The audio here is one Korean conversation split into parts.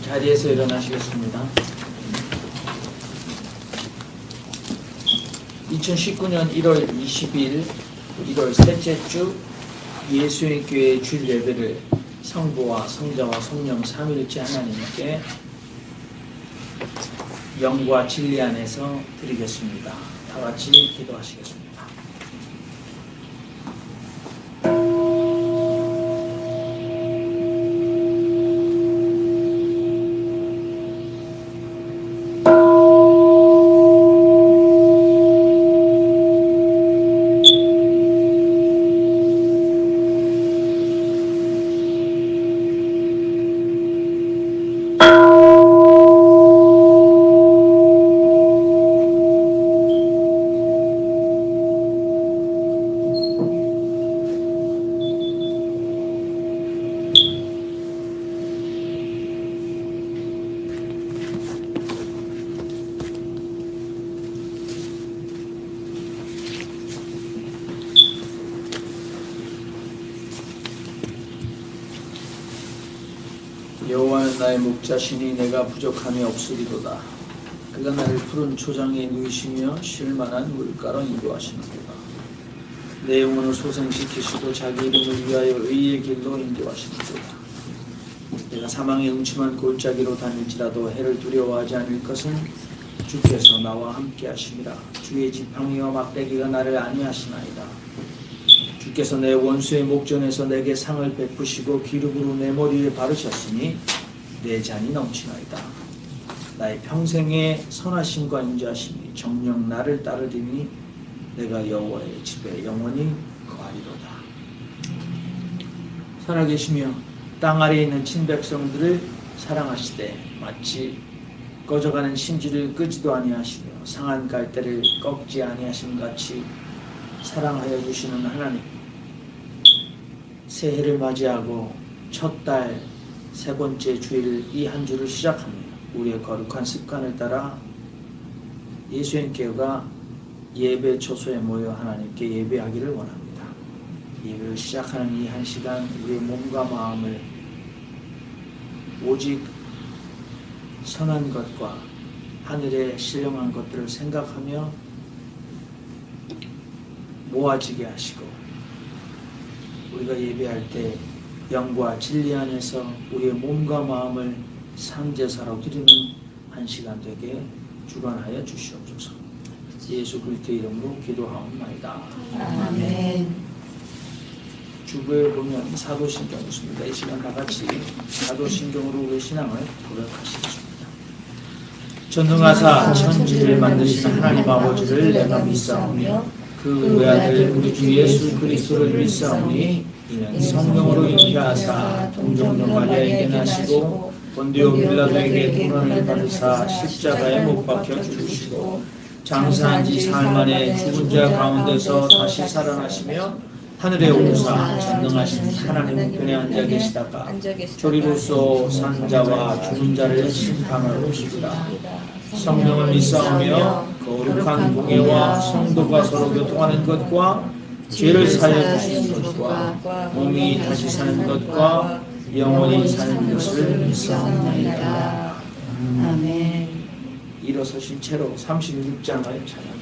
자리에서 일어나시겠습니다. 2019년 1월 20일 1월 셋째 주 예수의 교회 주일 예배를 성부와 성자와 성령 삼위일체 하나님께 영과 진리 안에서 드리겠습니다. 다 같이 기도하시겠습니다. 여호와는 나의 목자시니 내가 부족함이 없으리로다. 그가 나를 푸른 초장에 누이시며 쉴만한 물가로 인도하시는도다. 내 영혼을 소생시키시고 자기 이름을 위하여 의의 길로 인도하시는도다. 내가 사망의 음침한 골짜기로 다닐지라도 해를 두려워하지 않을 것은 주께서 나와 함께 하심이라. 주의 지팡이와 막대기가 나를 안위하시나이다. 주께서 내 원수의 목전에서 내게 상을 베푸시고 기름으로 내 머리에 바르셨으니 내 잔이 넘치나이다. 나의 평생의 선하심과 인자하심이 정녕 나를 따르리니 내가 여호와의 집에 영원히 거하리로다. 살아계시며 땅 아래에 있는 친백성들을 사랑하시되 마치 꺼져가는 심지를 끄지도 아니하시며 상한 갈대를 꺾지 아니하심 같이 사랑하여 주시는 하나님, 새해를 맞이하고 첫 달 세 번째 주일 이 한 주를 시작하며 우리의 거룩한 습관을 따라 예수님께가 예배 초소에 모여 하나님께 예배하기를 원합니다. 예배를 시작하는 이 한 시간 우리의 몸과 마음을 오직 선한 것과 하늘에 신령한 것들을 생각하며 모아지게 하시고, 우리가 예배할 때 영과 진리 안에서 우리의 몸과 마음을 상제사로 드리는 한 시간 되게 주관하여 주시옵소서. 예수 그리스도의 이름으로 기도하옵나이다. 아멘. 주부에 보면 사도신경이 있습니다. 이 시간 다 같이 사도신경으로 우리의 신앙을 고백하시겠습니다. 전능하사 천지를 만드신 하나님 아버지를 내가 믿사오며 그 외아들 우리 주 예수 그리스도를 믿사오니 이는 성령으로 잉태하사 동정녀 마리아에게 나시고 본디오 빌라도에게 고난을 받으사 십자가에 못 박혀 죽으시고 장사한 지 사흘 만에 죽은 자 가운데서 다시 살아나시며 하늘에 오르사 전능하신 하나님 우편에 앉아 계시다가 조리로서 산자와 죽은 자를 심판하러 오시리라. 성령을 믿사오며 거룩한 공예와 성도가 서로 교통하는 것과 죄를 사하여 주시는 것과 몸이 다시 사는 것과 영원히 사는 것을 믿사옵나이다. 아멘. 일어서신 채로 36장을 찬양드리겠습니다.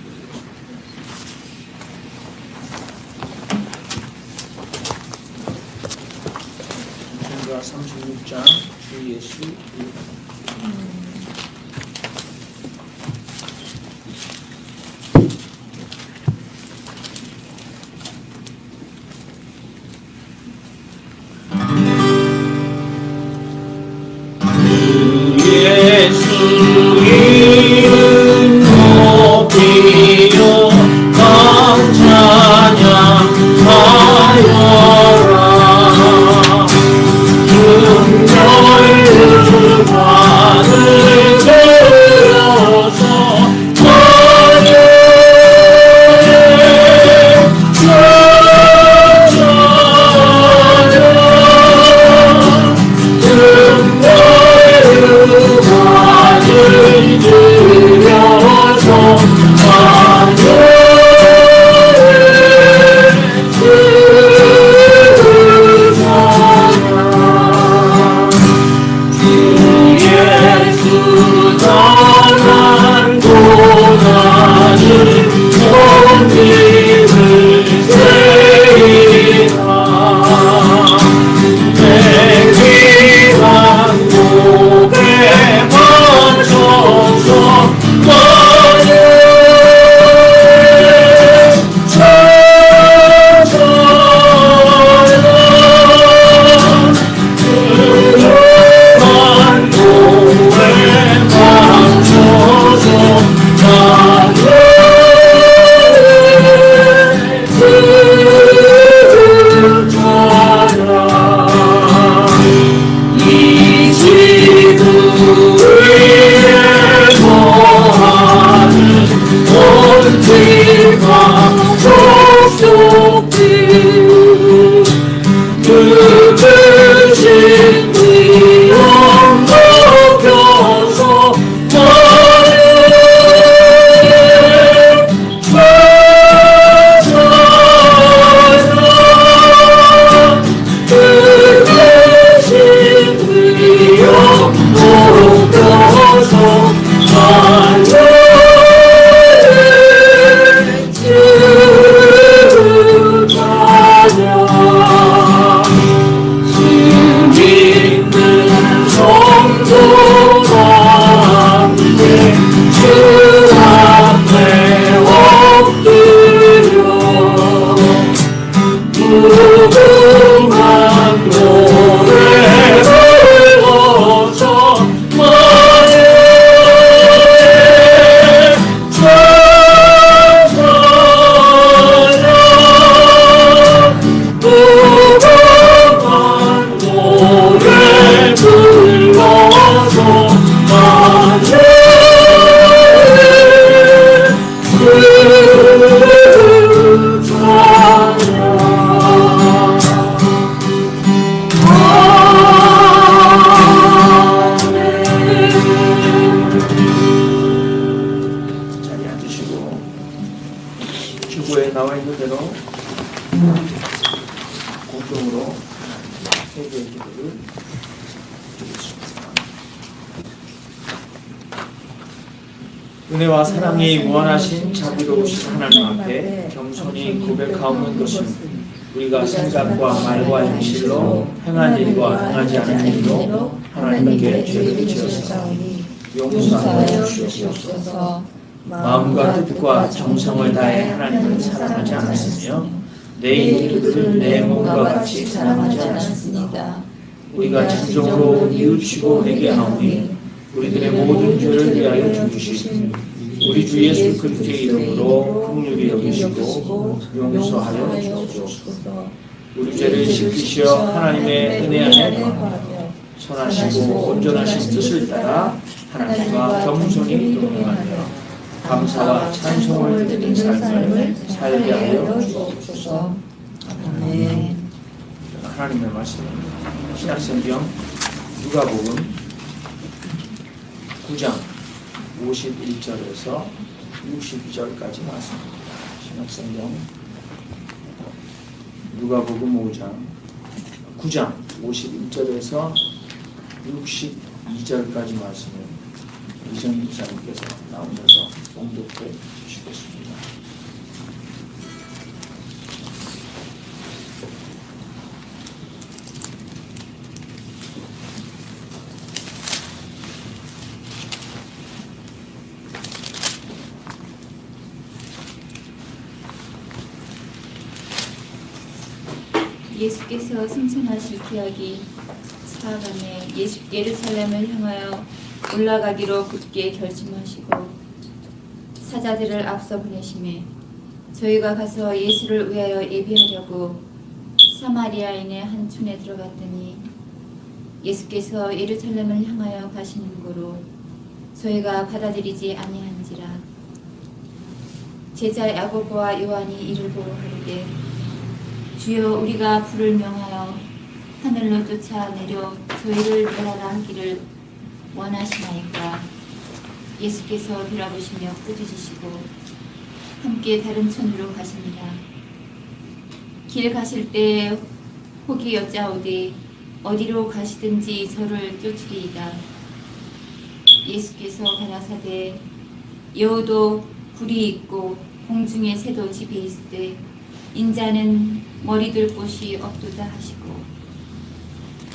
전가 36장 주 예수 이름. Hallelujah. 순서대로 공동으로 회개의 기도를 드리겠습니다. 은혜와 사랑이 무한하신 자비로우신 하나님 앞에 겸손히 고백하오는 것은 우리가 생각과 말과 행실로 행한 일과 행하지 않은 일로 하나님께 죄를 지었사오니 용서하여 주시옵소서. 마음과 뜻과 정성을 다해 하나님을 사랑하지 않았으며 내 이웃들을 내 몸과 같이 사랑하지 않았습니다. 우리가 진정으로 뉘우치고 회개하오니 우리들의 모든 죄를 위하여 죽으신 우리 주 예수 그리스도의 이름으로 긍휼히 여기시고 용서하여 주옵소서. 우리 죄를 씻기시어 하나님의 은혜 안에 거하며 선하시고 온전하신 뜻을 따라 하나님과 겸손히 동행하며 감사와 찬송을 드리는 삶을 살게 하여 주옵소서. 아멘. 하나님의 말씀입니다. 신약성경 누가복음 9장 51절에서 62절까지 나왔습니다. 신약성경 누가복음 9장 51절에서 62절까지 말씀을 이정희 기사님께서 나오면서 봉독해 주시겠습니다. 예수께서 승천하실 기약이 차감에 예루살렘을 향하여 올라가기로 굳게 결심하시고 사자들을 앞서 보내심에 저희가 가서 예수를 위하여 예비하려고 사마리아인의 한 촌에 들어갔더니 예수께서 예루살렘을 향하여 가시는 고로 저희가 받아들이지 아니한지라. 제자 야고보와 요한이 이를 보고 하르되 주여 우리가 불을 명하여 하늘로 쫓아내려 저희를 멸하라 하기를 원하시나이까. 예수께서 돌아보시며 꾸짖으시고 함께 다른 촌으로 가시니라. 길 가실 때 혹이 여짜오되 어디로 가시든지 저를 쫓으리이다. 예수께서 가라사대 여호도 불이 있고 공중의 새도 집에 있으되 인자는 머리둘 곳이 없도다 하시고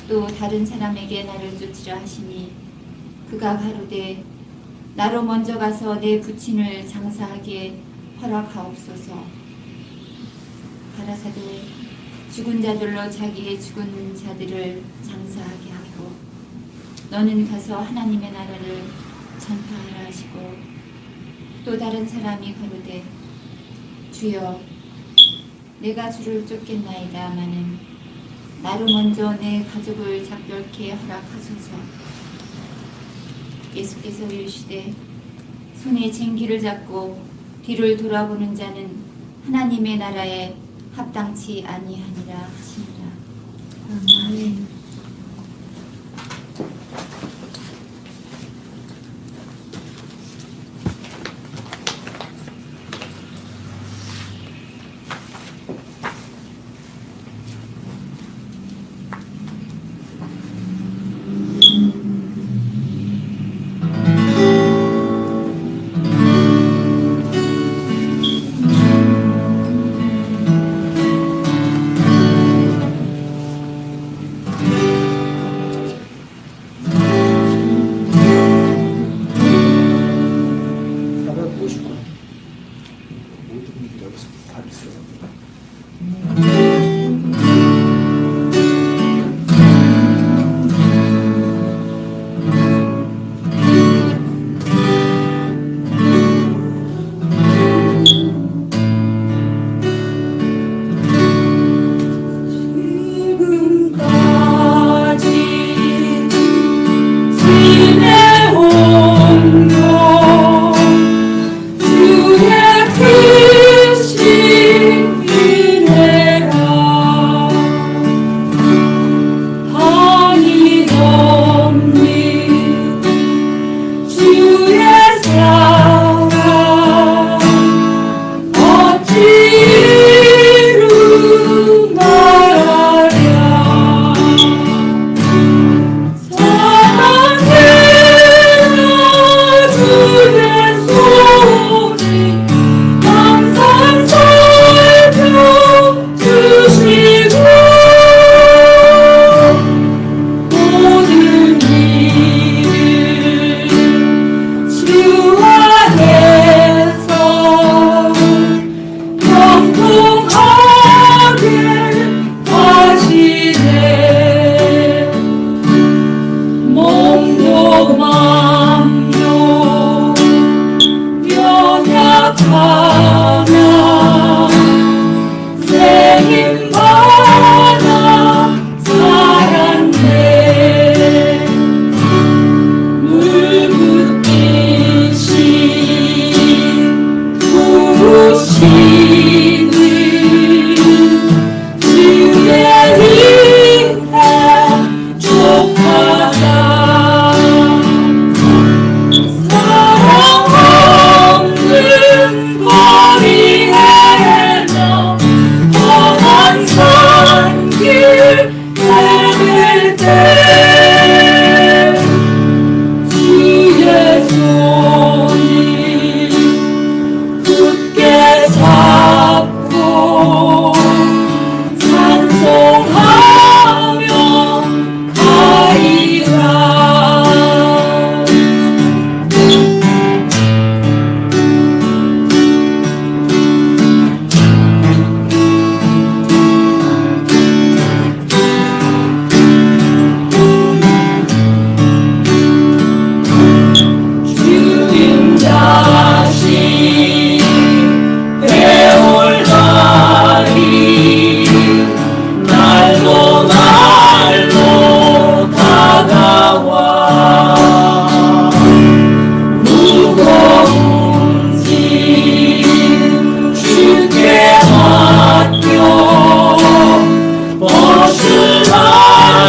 또 다른 사람에게 나를 쫓으라 하시니 그가 가로되 나로 먼저 가서 내 부친을 장사하게 허락하옵소서. 가라사대 죽은 자들로 자기의 죽은 자들을 장사하게 하고 너는 가서 하나님의 나라를 전파하라 하시고 또 다른 사람이 가로되 주여 내가 주를 쫓겠나이다마는 나로 먼저 내 가족을 작별케 허락하소서. 예수께서 이르시되 손에 쟁기를 잡고 뒤를 돌아보는 자는 하나님의 나라에 합당치 아니하니라 하시니라. 아멘.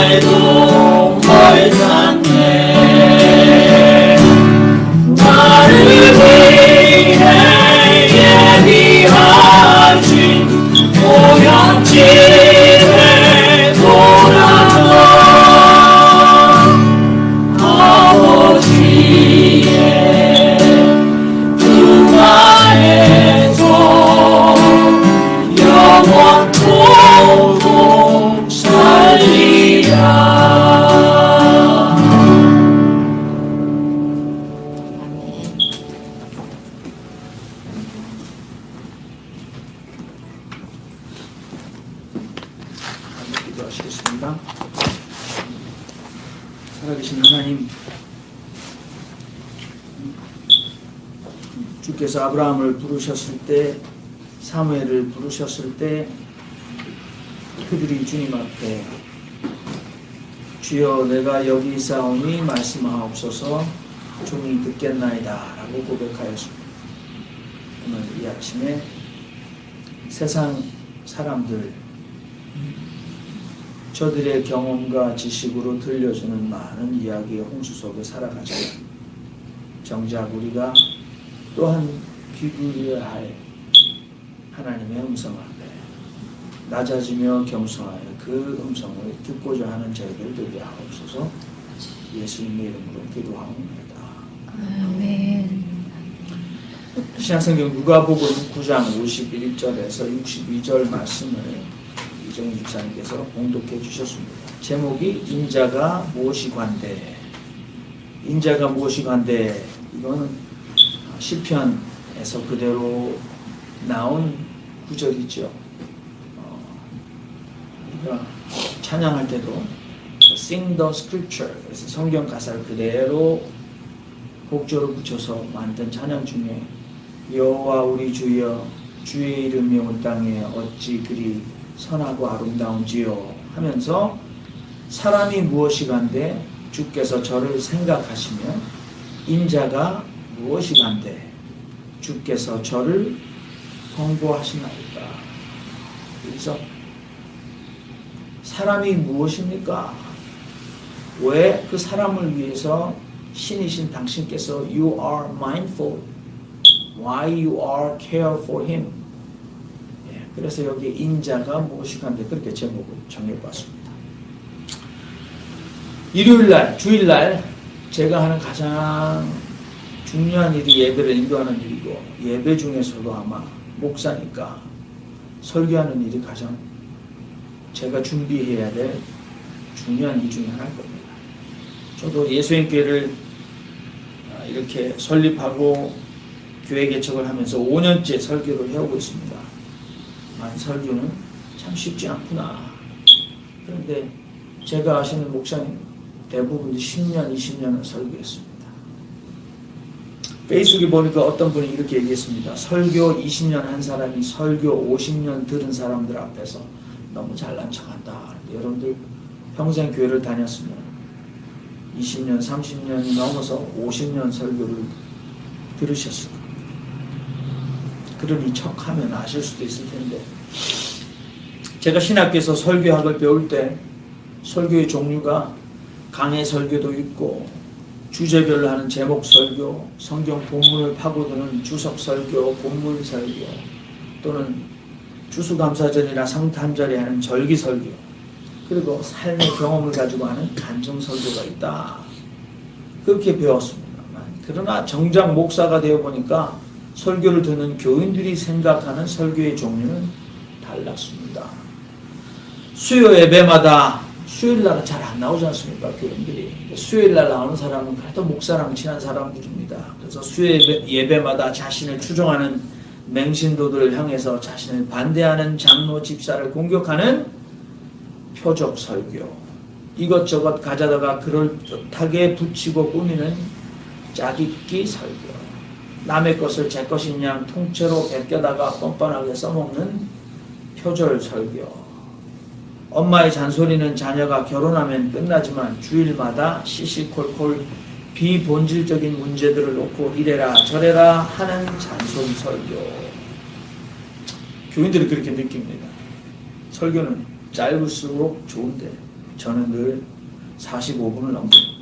날도 멀잖네. 나를 위해 예비하신 고향집에 돌아가 아버지의 은혜에서 영원토록 살리라. 기도하시겠습니다. 살아계신 하나님, 주께서 아브라함을 부르셨을 때, 사무엘을 부르셨을 때 그들이 주님 앞에 주여 내가 여기 있사오니 말씀하옵소서 종이 듣겠나이다 라고 고백하였습니다. 오늘 이 아침에 세상 사람들, 저들의 경험과 지식으로 들려주는 많은 이야기의 홍수 속에 살아가지만 정작 우리가 또한 귀 기울여야 할 하나님의 음성 앞에 낮아지며 겸손하여 그 음성을 듣고자 하는 저희들 되게 하옵소서. 예수님의 이름으로 기도하옵나이다. 아멘. 신약성경 누가복음 9장 51절에서 62절 말씀을 이정희 집사님께서 봉독해 주셨습니다. 제목이 인자가 무엇이 관대. 인자가 무엇이 관대. 이거는 시편에서 그대로 나온 구절이죠. 우리가 찬양할 때도 Sing the Scripture, 그래서 성경 가사를 그대로 곡조를 붙여서 만든 찬양 중에 여호와 우리 주여 주의 이름이 온 땅에 어찌 그리 선하고 아름다운지요 하면서 사람이 무엇이 간데 주께서 저를 생각하시며 인자가 무엇이 간데 주께서 저를 권고하시나이까. 그래서 사람이 무엇입니까? 왜 그 사람을 위해서 신이신 당신께서 You are mindful. Why you are care for him. 그래서 여기 인자가 무엇이 간데 그렇게 제목을 정해봤습니다. 일요일날, 주일날 제가 하는 가장 중요한 일이 예배를 인도하는 일이고 예배 중에서도 아마 목사니까 설교하는 일이 가장 제가 준비해야 될 중요한 일 중에 하나일 겁니다. 저도 예수님교회를 이렇게 설립하고 교회 개척을 하면서 5년째 설교를 해오고 있습니다. 설교는 참 쉽지 않구나. 그런데 제가 아시는 목사님 대부분 10년, 20년은 설교했습니다. 페이스북에 보니까 어떤 분이 이렇게 얘기했습니다. 설교 20년 한 사람이 설교 50년 들은 사람들 앞에서 너무 잘난 척한다. 여러분들 평생 교회를 다녔으면 20년, 30년이 넘어서 50년 설교를 들으셨을 겁니다. 그러니 척하면 아실 수도 있을 텐데 제가 신학교에서 설교학을 배울 때 설교의 종류가 강해 설교도 있고 주제별로 하는 제목 설교, 성경 본문을 파고드는 주석 설교, 본문 설교 또는 추수감사절이나 성탄절에 하는 절기 설교 그리고 삶의 경험을 가지고 하는 간증 설교가 있다. 그렇게 배웠습니다만 그러나 정작 목사가 되어보니까 설교를 듣는 교인들이 생각하는 설교의 종류는 달랐습니다. 수요 예배마다 수요일날은 잘 안 나오지 않습니까? 교인들이. 수요일날 나오는 사람은 그래도 목사랑 친한 사람들입니다. 그래서 수요 예배마다 자신을 추종하는 맹신도들을 향해서 자신을 반대하는 장로 집사를 공격하는 표적 설교, 이것저것 가져다가 그럴듯하게 붙이고 꾸미는 짜깁기 설교, 남의 것을 제 것인 양 통째로 베껴다가 뻔뻔하게 써먹는 표절 설교, 엄마의 잔소리는 자녀가 결혼하면 끝나지만 주일마다 시시콜콜 비본질적인 문제들을 놓고 이래라 저래라 하는 잔소리 설교. 교인들이 그렇게 느낍니다. 설교는 짧을수록 좋은데 저는 늘 45분을 넘깁니다.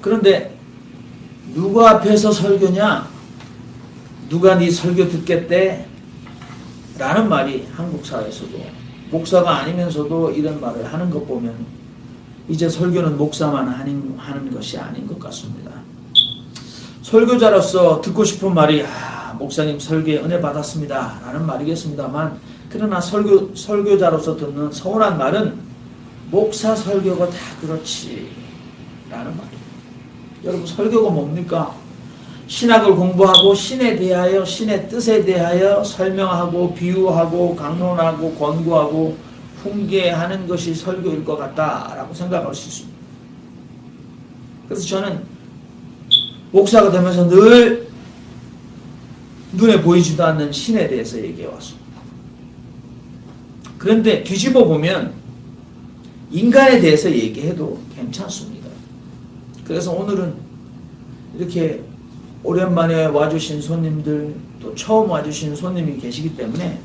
그런데 누구 앞에서 설교냐? 누가 네 설교 듣겠대? 라는 말이 한국 사회에서도, 목사가 아니면서도 이런 말을 하는 것 보면 이제 설교는 목사만 하는 것이 아닌 것 같습니다. 설교자로서 듣고 싶은 말이 목사님 설교에 은혜 받았습니다 라는 말이겠습니다만, 그러나 설교자로서 듣는 서운한 말은 목사 설교가 다 그렇지 라는 말이에요. 여러분, 설교가 뭡니까? 신학을 공부하고 신에 대하여, 신의 뜻에 대하여 설명하고 비유하고 강론하고 권고하고 훈계하는 것이 설교일 것 같다라고 생각할 수 있습니다. 그래서 저는 목사가 되면서 늘 눈에 보이지도 않는 신에 대해서 얘기해 왔습니다. 그런데 뒤집어 보면 인간에 대해서 얘기해도 괜찮습니다. 그래서 오늘은 이렇게 오랜만에 와주신 손님들, 또 처음 와주신 손님이 계시기 때문에,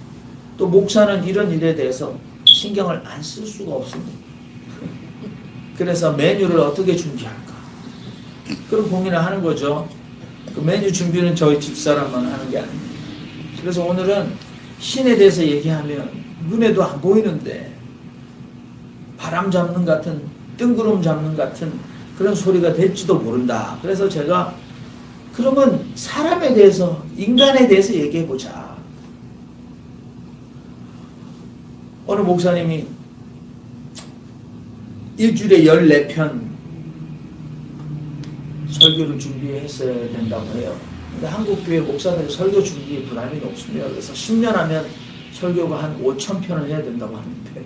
또 목사는 이런 일에 대해서 신경을 안 쓸 수가 없습니다. 그래서 메뉴를 어떻게 준비할까? 그런 고민을 하는 거죠. 그 메뉴 준비는 저희 집사람만 하는 게 아닙니다. 그래서 오늘은 신에 대해서 얘기하면 눈에도 안 보이는데 바람 잡는 같은, 뜬구름 잡는 같은 그런 소리가 될지도 모른다. 그래서 제가 그러면 사람에 대해서, 인간에 대해서 얘기해보자. 어느 목사님이 일주일에 14편 설교를 준비했어야 된다고 해요. 근데 한국교회 목사들이 설교 준비에 부담이 높습니다. 그래서 10년 하면 설교가 한 5,000편을 해야 된다고 하는데,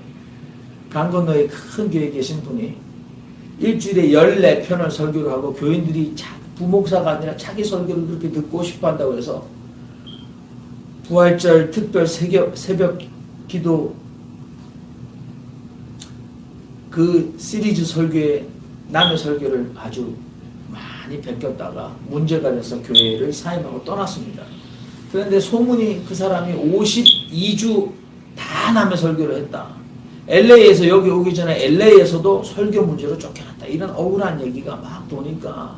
강 건너에 큰 교회에 계신 분이 일주일에 14편을 설교를 하고 교인들이 부목사가 아니라 자기 설교를 그렇게 듣고 싶어 한다고 해서 부활절 특별 새벽 기도 그 시리즈 설교에 남의 설교를 아주 많이 베꼈다가 문제가 돼서 교회를 사임하고 떠났습니다. 그런데 소문이 그 사람이 52주 다 남의 설교를 했다. LA에서 여기 오기 전에 LA에서도 설교 문제로 쫓겨났다. 이런 억울한 얘기가 막 도니까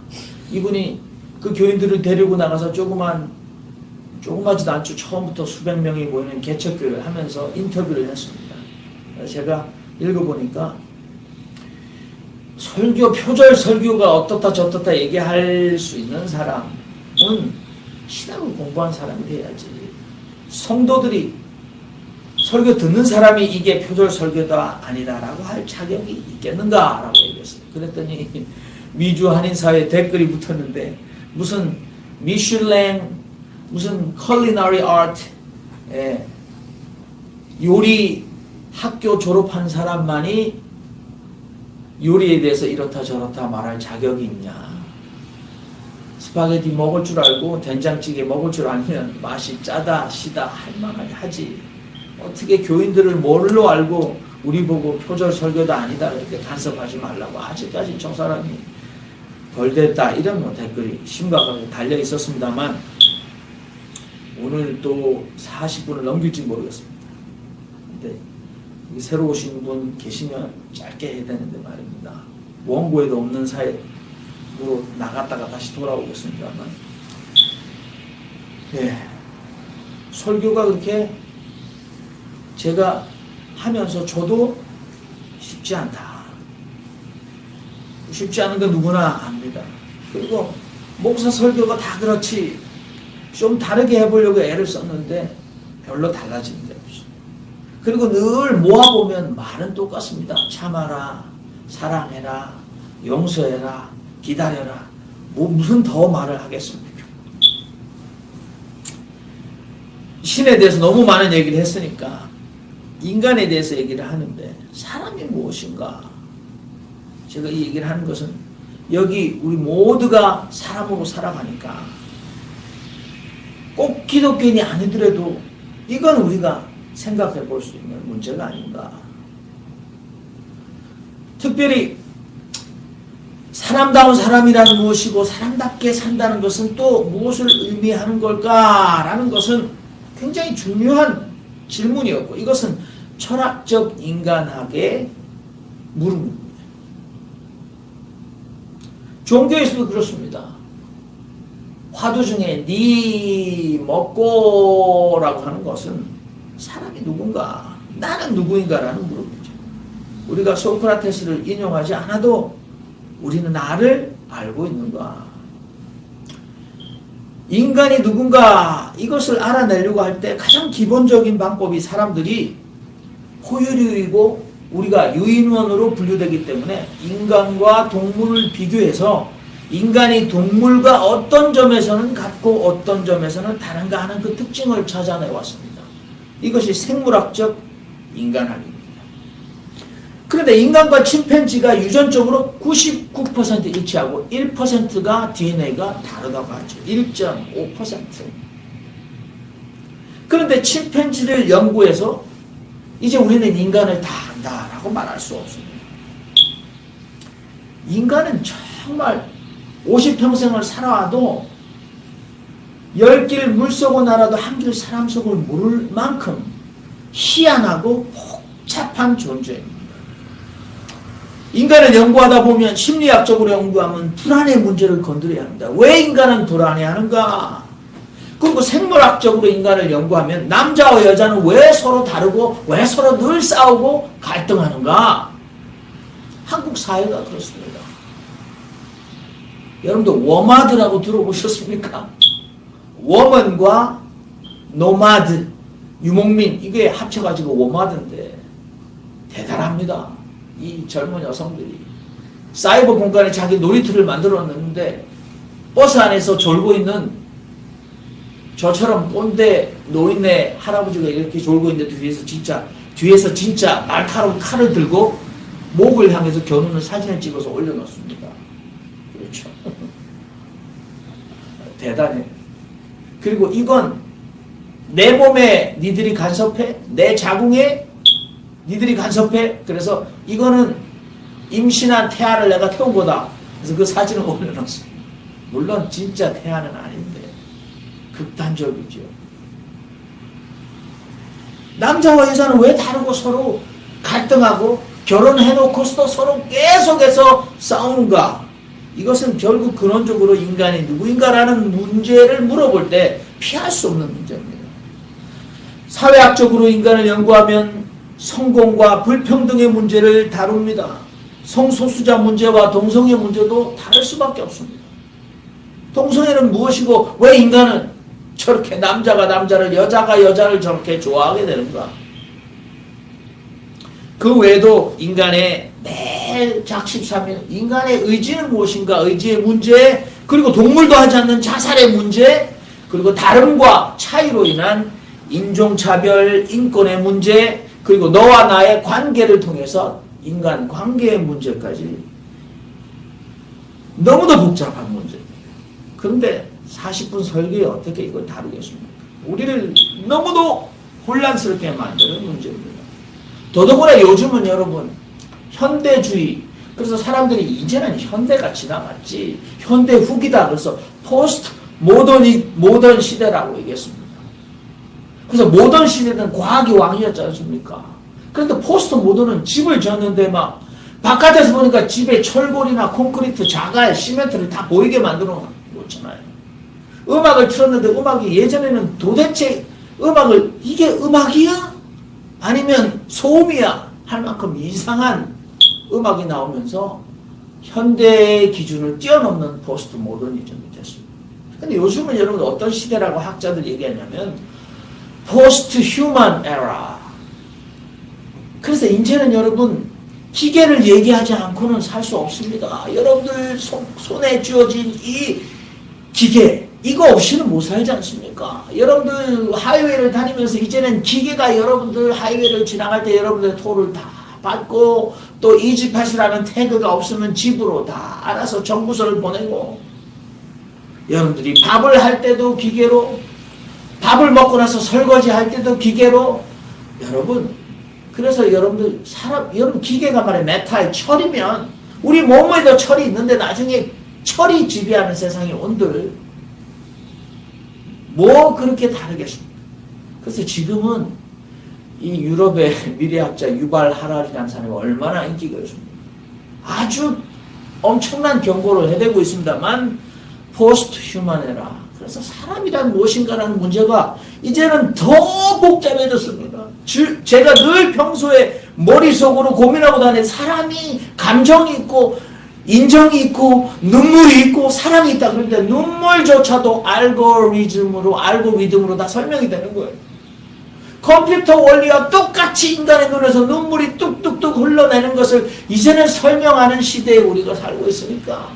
이분이 그 교인들을 데리고 나가서 조그마지도 않죠. 처음부터 수백 명이 모이는 개척교회를 하면서 인터뷰를 했습니다. 제가 읽어보니까 표절 설교가 어떻다 저떻다 얘기할 수 있는 사람은 신학을 공부한 사람이 돼야지. 성도들이 설교 듣는 사람이 이게 표절 설교다 아니다라고 할 자격이 있겠는가라고 얘기했어요. 그랬더니 미주 한인사회 댓글이 붙었는데, 무슨 미슐랭, 무슨 컬리너리 아트, 요리 학교 졸업한 사람만이 요리에 대해서 이렇다 저렇다 말할 자격이 있냐. 스파게티 먹을 줄 알고 된장찌개 먹을 줄 알면 맛이 짜다 시다 할 만하게 하지. 어떻게 교인들을 뭘로 알고 우리 보고 표절 설교다 아니다 이렇게 간섭하지 말라고. 아직까지 저 사람이 벌됐다 이런 댓글이 심각하게 달려 있었습니다만, 오늘 또 40분을 넘길지 모르겠습니다. 근데 새로 오신 분 계시면 짧게 해야 되는데 말입니다. 원고에도 없는 사회로 나갔다가 다시 돌아오겠습니다만, 설교가 그렇게 제가 하면서 저도 쉽지 않다. 쉽지 않은 건 누구나 압니다. 그리고 목사 설교가 다 그렇지, 좀 다르게 해보려고 애를 썼는데 별로 달라지는 게 없어요. 그리고 늘 모아보면 말은 똑같습니다. 참아라, 사랑해라, 용서해라, 기다려라. 무슨 더 말을 하겠습니까? 신에 대해서 너무 많은 얘기를 했으니까 인간에 대해서 얘기를 하는데, 사람이 무엇인가? 제가 이 얘기를 하는 것은 여기 우리 모두가 사람으로 살아가니까 꼭 기독교인이 아니더라도 이건 우리가 생각해 볼 수 있는 문제가 아닌가. 특별히 사람다운 사람이란 무엇이고 사람답게 산다는 것은 또 무엇을 의미하는 걸까라는 것은 굉장히 중요한 질문이었고, 이것은 철학적 인간학의 물음입니다. 종교에서도 그렇습니다. 화두 중에 네 먹고라고 하는 것은 사람이 누군가, 나는 누구인가라는 물음이죠. 우리가 소크라테스를 인용하지 않아도 우리는 나를 알고 있는가? 인간이 누군가 이것을 알아내려고 할 때 가장 기본적인 방법이 사람들이 포유류이고 우리가 유인원으로 분류되기 때문에 인간과 동물을 비교해서 인간이 동물과 어떤 점에서는 같고 어떤 점에서는 다른가 하는 그 특징을 찾아내 왔습니다. 이것이 생물학적 인간학입니다. 그런데 인간과 침팬지가 유전적으로 99% 일치하고 1%가 DNA가 다르다고 하죠. 1.5%. 그런데 침팬지를 연구해서 이제 우리는 인간을 다 안다라고 말할 수 없습니다. 인간은 정말 50평생을 살아와도 10길 물속을 날아도 한 길 사람 속을 모를 만큼 희한하고 복잡한 존재입니다. 인간을 연구하다 보면 심리학적으로 연구하면 불안의 문제를 건드려야 합니다. 왜 인간은 불안해하는가? 그리고 생물학적으로 인간을 연구하면 남자와 여자는 왜 서로 다르고 왜 서로 늘 싸우고 갈등하는가? 한국 사회가 그렇습니다. 여러분들 워마드라고 들어보셨습니까? 워먼과 노마드, 유목민, 이게 합쳐가지고 워마드인데 대단합니다. 이 젊은 여성들이 사이버 공간에 자기 놀이터를 만들어놨는데 버스 안에서 졸고 있는 저처럼 꼰대 노인네 할아버지가 이렇게 졸고 있는데 뒤에서 진짜 날카로운 칼을 들고 목을 향해서 겨누는 사진을 찍어서 올려놓습니다. 그렇죠. 대단해. 그리고 이건 내 몸에 니들이 간섭해? 내 자궁에 니들이 간섭해? 그래서 이거는 임신한 태아를 내가 태운 거다. 그래서 그 사진을 올려놨습니다. 물론 진짜 태아는 아닌데 극단적이죠. 남자와 여자는 왜 다르고 서로 갈등하고 결혼해놓고서도 서로 계속해서 싸우는가? 이것은 결국 근원적으로 인간이 누구인가라는 문제를 물어볼 때 피할 수 없는 문제입니다. 사회학적으로 인간을 연구하면 성공과 불평등의 문제를 다룹니다. 성소수자 문제와 동성애 문제도 다를 수밖에 없습니다. 동성애는 무엇이고 왜 인간은 저렇게 남자가 남자를 여자가 여자를 저렇게 좋아하게 되는가? 그 외에도 인간의 매일 작십삼일 인간의 의지는 무엇인가? 의지의 문제, 그리고 동물도 하지 않는 자살의 문제, 그리고 다름과 차이로 인한 인종차별, 인권의 문제, 그리고 너와 나의 관계를 통해서 인간 관계의 문제까지 너무도 복잡한 문제입니다. 그런데 40분 설교에 어떻게 이걸 다루겠습니까? 우리를 너무도 혼란스럽게 만드는 문제입니다. 더더구나 요즘은 여러분 현대주의, 그래서 사람들이 이제는 현대가 지나갔지 현대 후기다 그래서 포스트 모던 시대라고 얘기했습니다. 그래서 모던 시대는 과학이 왕이었지 않습니까? 그런데 포스트 모던은 집을 졌는데 막 바깥에서 보니까 집에 철골이나 콘크리트, 자갈, 시멘트를 다 보이게 만들어 놓잖아요. 음악을 틀었는데 음악이 예전에는 도대체 음악을 이게 음악이야? 아니면 소음이야? 할 만큼 이상한 음악이 나오면서 현대의 기준을 뛰어넘는 포스트 모더니즘이 됐습니다. 근데 요즘은 여러분 어떤 시대라고 학자들 얘기하냐면 포스트 휴먼 에라. 그래서 이제는 여러분 기계를 얘기하지 않고는 살 수 없습니다. 여러분들 손에 쥐어진 이 기계, 이거 없이는 못 살지 않습니까? 여러분들 하이웨이를 다니면서 이제는 기계가 여러분들 하이웨이를 지나갈 때 여러분들 톨을 다 받고 또 이지패스라는 태그가 없으면 집으로 다 알아서 정부서를 보내고, 여러분들이 밥을 할 때도 기계로, 밥을 먹고 나서 설거지 할 때도 기계로, 여러분 그래서 여러분들 여러분 기계가 말해 메탈, 철이면 우리 몸에도 철이 있는데 나중에 철이 지배하는 세상이 온들 뭐 그렇게 다르겠습니까? 그래서 지금은 이 유럽의 미래학자 유발 하랄이라는 사람이 얼마나 인기가 있습니까? 아주 엄청난 경고를 해대고 있습니다만 포스트 휴먼에라. 그래서 사람이란 무엇인가라는 문제가 이제는 더 복잡해졌습니다. 제가 늘 평소에 머릿속으로 고민하고 다니는 사람이 감정이 있고 인정이 있고 눈물이 있고 사랑이 있다. 그런데 눈물조차도 알고리즘으로 다 설명이 되는 거예요. 컴퓨터 원리와 똑같이 인간의 눈에서 눈물이 뚝뚝뚝 흘러내는 것을 이제는 설명하는 시대에 우리가 살고 있으니까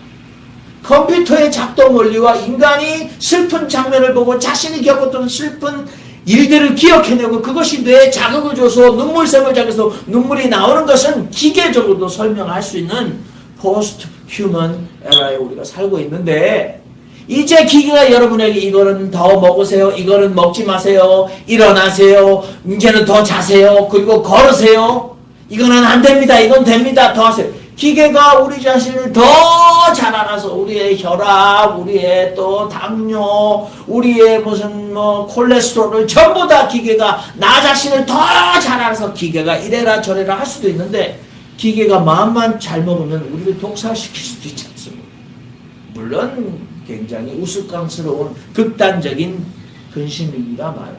컴퓨터의 작동 원리와 인간이 슬픈 장면을 보고 자신이 겪었던 슬픈 일들을 기억해내고 그것이 뇌에 자극을 줘서 눈물샘을 작아서 눈물이 나오는 것은 기계적으로도 설명할 수 있는 포스트 휴먼 에라에 우리가 살고 있는데 이제 기계가 여러분에게 이거는 더 먹으세요. 이거는 먹지 마세요. 일어나세요. 이제는 더 자세요. 그리고 걸으세요. 이거는 안 됩니다. 이건 됩니다. 더 하세요. 기계가 우리 자신을 더 잘 알아서 우리의 혈압, 우리의 또 당뇨, 우리의 무슨 콜레스테롤을 전부 다 기계가 나 자신을 더 잘 알아서 기계가 이래라 저래라 할 수도 있는데 기계가 마음만 잘 먹으면 우리를 독살시킬 수도 있지 않습니까? 물론 굉장히 우스꽝스러운 극단적인 근심입니다만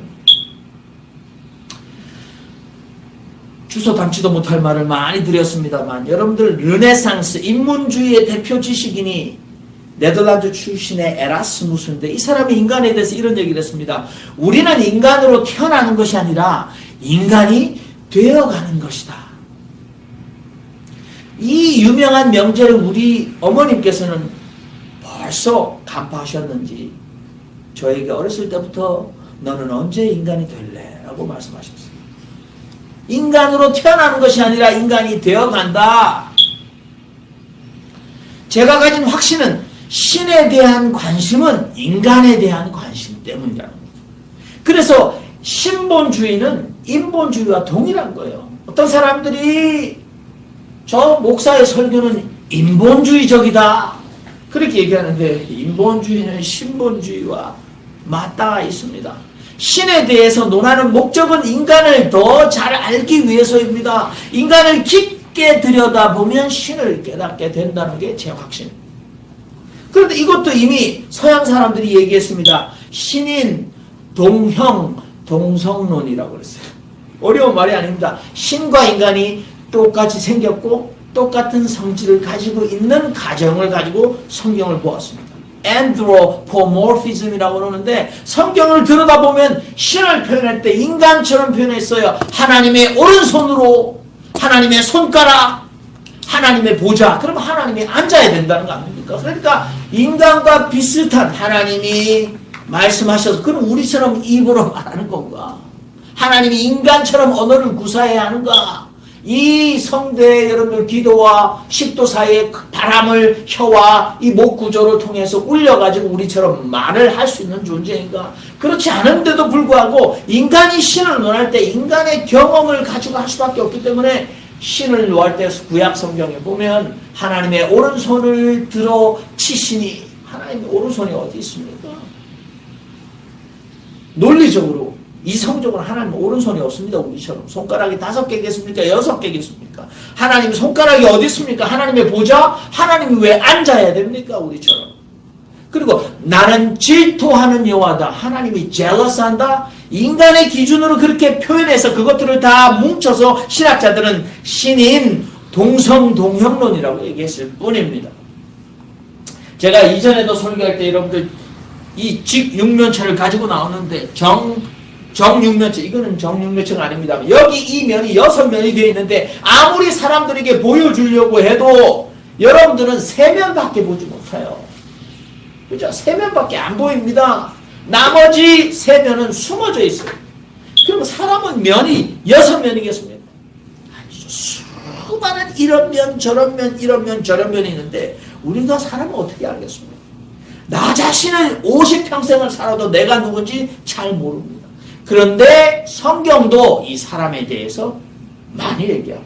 주소 담지도 못할 말을 많이 드렸습니다만 여러분들 르네상스 인문주의의 대표 지식인이 네덜란드 출신의 에라스무스인데 이 사람이 인간에 대해서 이런 얘기를 했습니다. 우리는 인간으로 태어나는 것이 아니라 인간이 되어가는 것이다. 이 유명한 명제를 우리 어머님께서는 벌써 간파하셨는지 저에게 어렸을 때부터 너는 언제 인간이 될래? 라고 말씀하셨어요. 인간으로 태어나는 것이 아니라 인간이 되어간다. 제가 가진 확신은 신에 대한 관심은 인간에 대한 관심 때문이라는 거예요. 그래서 신본주의는 인본주의와 동일한 거예요. 어떤 사람들이 저 목사의 설교는 인본주의적이다. 그렇게 얘기하는데 인본주의는 신본주의와 맞닿아 있습니다. 신에 대해서 논하는 목적은 인간을 더 잘 알기 위해서입니다. 인간을 깊게 들여다보면 신을 깨닫게 된다는 게 제 확신. 그런데 이것도 이미 서양 사람들이 얘기했습니다. 신인, 동형, 동성론이라고 그랬어요. 어려운 말이 아닙니다. 신과 인간이 똑같이 생겼고 똑같은 성질을 가지고 있는 가정을 가지고 성경을 보았습니다. anthropomorphism이라고 그러는데 성경을 들여다보면 신을 표현할 때 인간처럼 표현했어요. 하나님의 오른손으로, 하나님의 손가락, 하나님의 보좌. 그러면 하나님이 앉아야 된다는 거 아닙니까? 그러니까 인간과 비슷한 하나님이 말씀하셔서 그럼 우리처럼 입으로 말하는 건가? 하나님이 인간처럼 언어를 구사해야 하는가? 이 성대의 여러분들 기도와 식도 사이의 바람을 혀와 이 목 구조를 통해서 울려가지고 우리처럼 말을 할 수 있는 존재인가? 그렇지 않은데도 불구하고 인간이 신을 논할 때 인간의 경험을 가지고 할 수밖에 없기 때문에 신을 논할 때 구약 성경에 보면 하나님의 오른손을 들어 치시니 하나님의 오른손이 어디 있습니까? 논리적으로 이성적으로 하나님 오른손이 없습니다. 우리처럼 손가락이 5개겠습니까? 6개겠습니까? 하나님 손가락이 어디 있습니까? 하나님의 보좌? 하나님이 왜 앉아야 됩니까? 우리처럼. 그리고 나는 질투하는 여호와다. 하나님이 jealous한다. 인간의 기준으로 그렇게 표현해서 그것들을 다 뭉쳐서 신학자들은 신인 동성동형론이라고 얘기했을 뿐입니다. 제가 이전에도 설교할 때 여러분들 이 직육면체를 가지고 나오는데 정육면체, 이거는 정육면체가 아닙니다. 여기 이 면이 6면이 되어 있는데 아무리 사람들에게 보여주려고 해도 여러분들은 3면밖에 보지 못해요. 그죠? 3면밖에 안 보입니다. 나머지 3면은 숨어져 있어요. 그럼 사람은 면이 6면이겠습니까? 수많은 이런 면, 저런 면, 이런 면, 저런 면이 있는데 우리가 사람을 어떻게 알겠습니까? 나 자신을 50평생을 살아도 내가 누군지 잘 모릅니다. 그런데 성경도 이 사람에 대해서 많이 얘기하고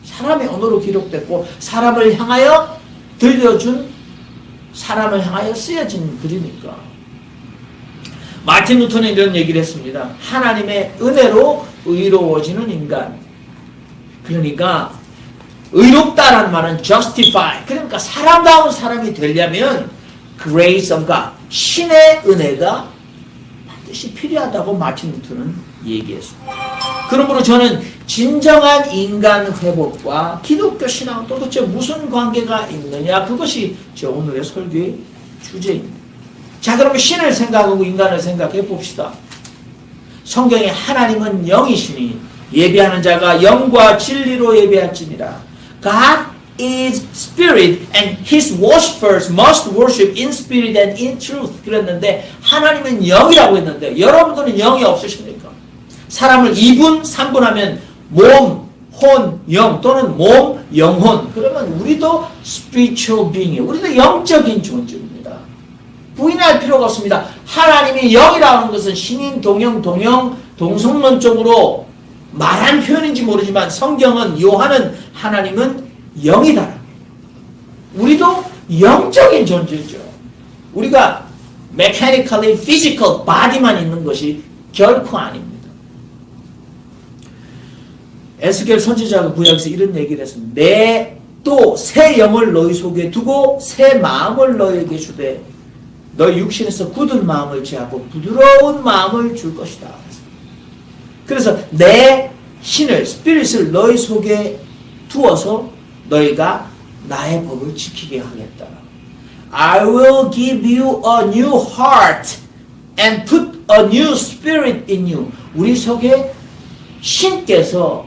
사람의 언어로 기록됐고 사람을 향하여 들려준 사람을 향하여 쓰여진 글이니까 마틴 루터는 이런 얘기를 했습니다. 하나님의 은혜로 의로워지는 인간. 그러니까 의롭다라는 말은 justify. 그러니까 사람다운 사람이 되려면 grace of God, 신의 은혜가 반드시 필요하다고 마틴 루터는 얘기했습니다. 그러므로 저는 진정한 인간 회복과 기독교 신앙은 도대체 무슨 관계가 있느냐, 그것이 저 오늘의 설교의 주제입니다. 자, 그러면 신을 생각하고 인간을 생각해 봅시다. 성경에 하나님은 영이시니 예배하는 자가 영과 진리로 예배할지니라. God is spirit and his worshippers must worship in spirit and in truth. 그랬는데 하나님은 영이라고 했는데 여러분들은 영이 없으십니까? 사람을 2분, 3분하면 몸, 혼, 영 또는 몸, 영혼. 그러면 우리도 spiritual being이에요. 우리도 영적인 존재입니다. 부인할 필요가 없습니다. 하나님이 영이라는 것은 신인, 동영, 동성론적으로 말한 표현인지 모르지만 성경은 요한은 하나님은 영이다. 우리도 영적인 존재죠. 우리가 mechanically physical body만 있는 것이 결코 아닙니다. 에스겔 선지자가 구약에서 이런 얘기를 했습니다. 내 또 새 영을 너희 속에 두고 새 마음을 너희에게 주되 너희 육신에서 굳은 마음을 제하고 부드러운 마음을 줄 것이다. 그래서 내 신을, 스피릿을 너희 속에 두어서 너희가 나의 법을 지키게 하겠다. I will give you a new heart and put a new spirit in you. 우리 속에 신께서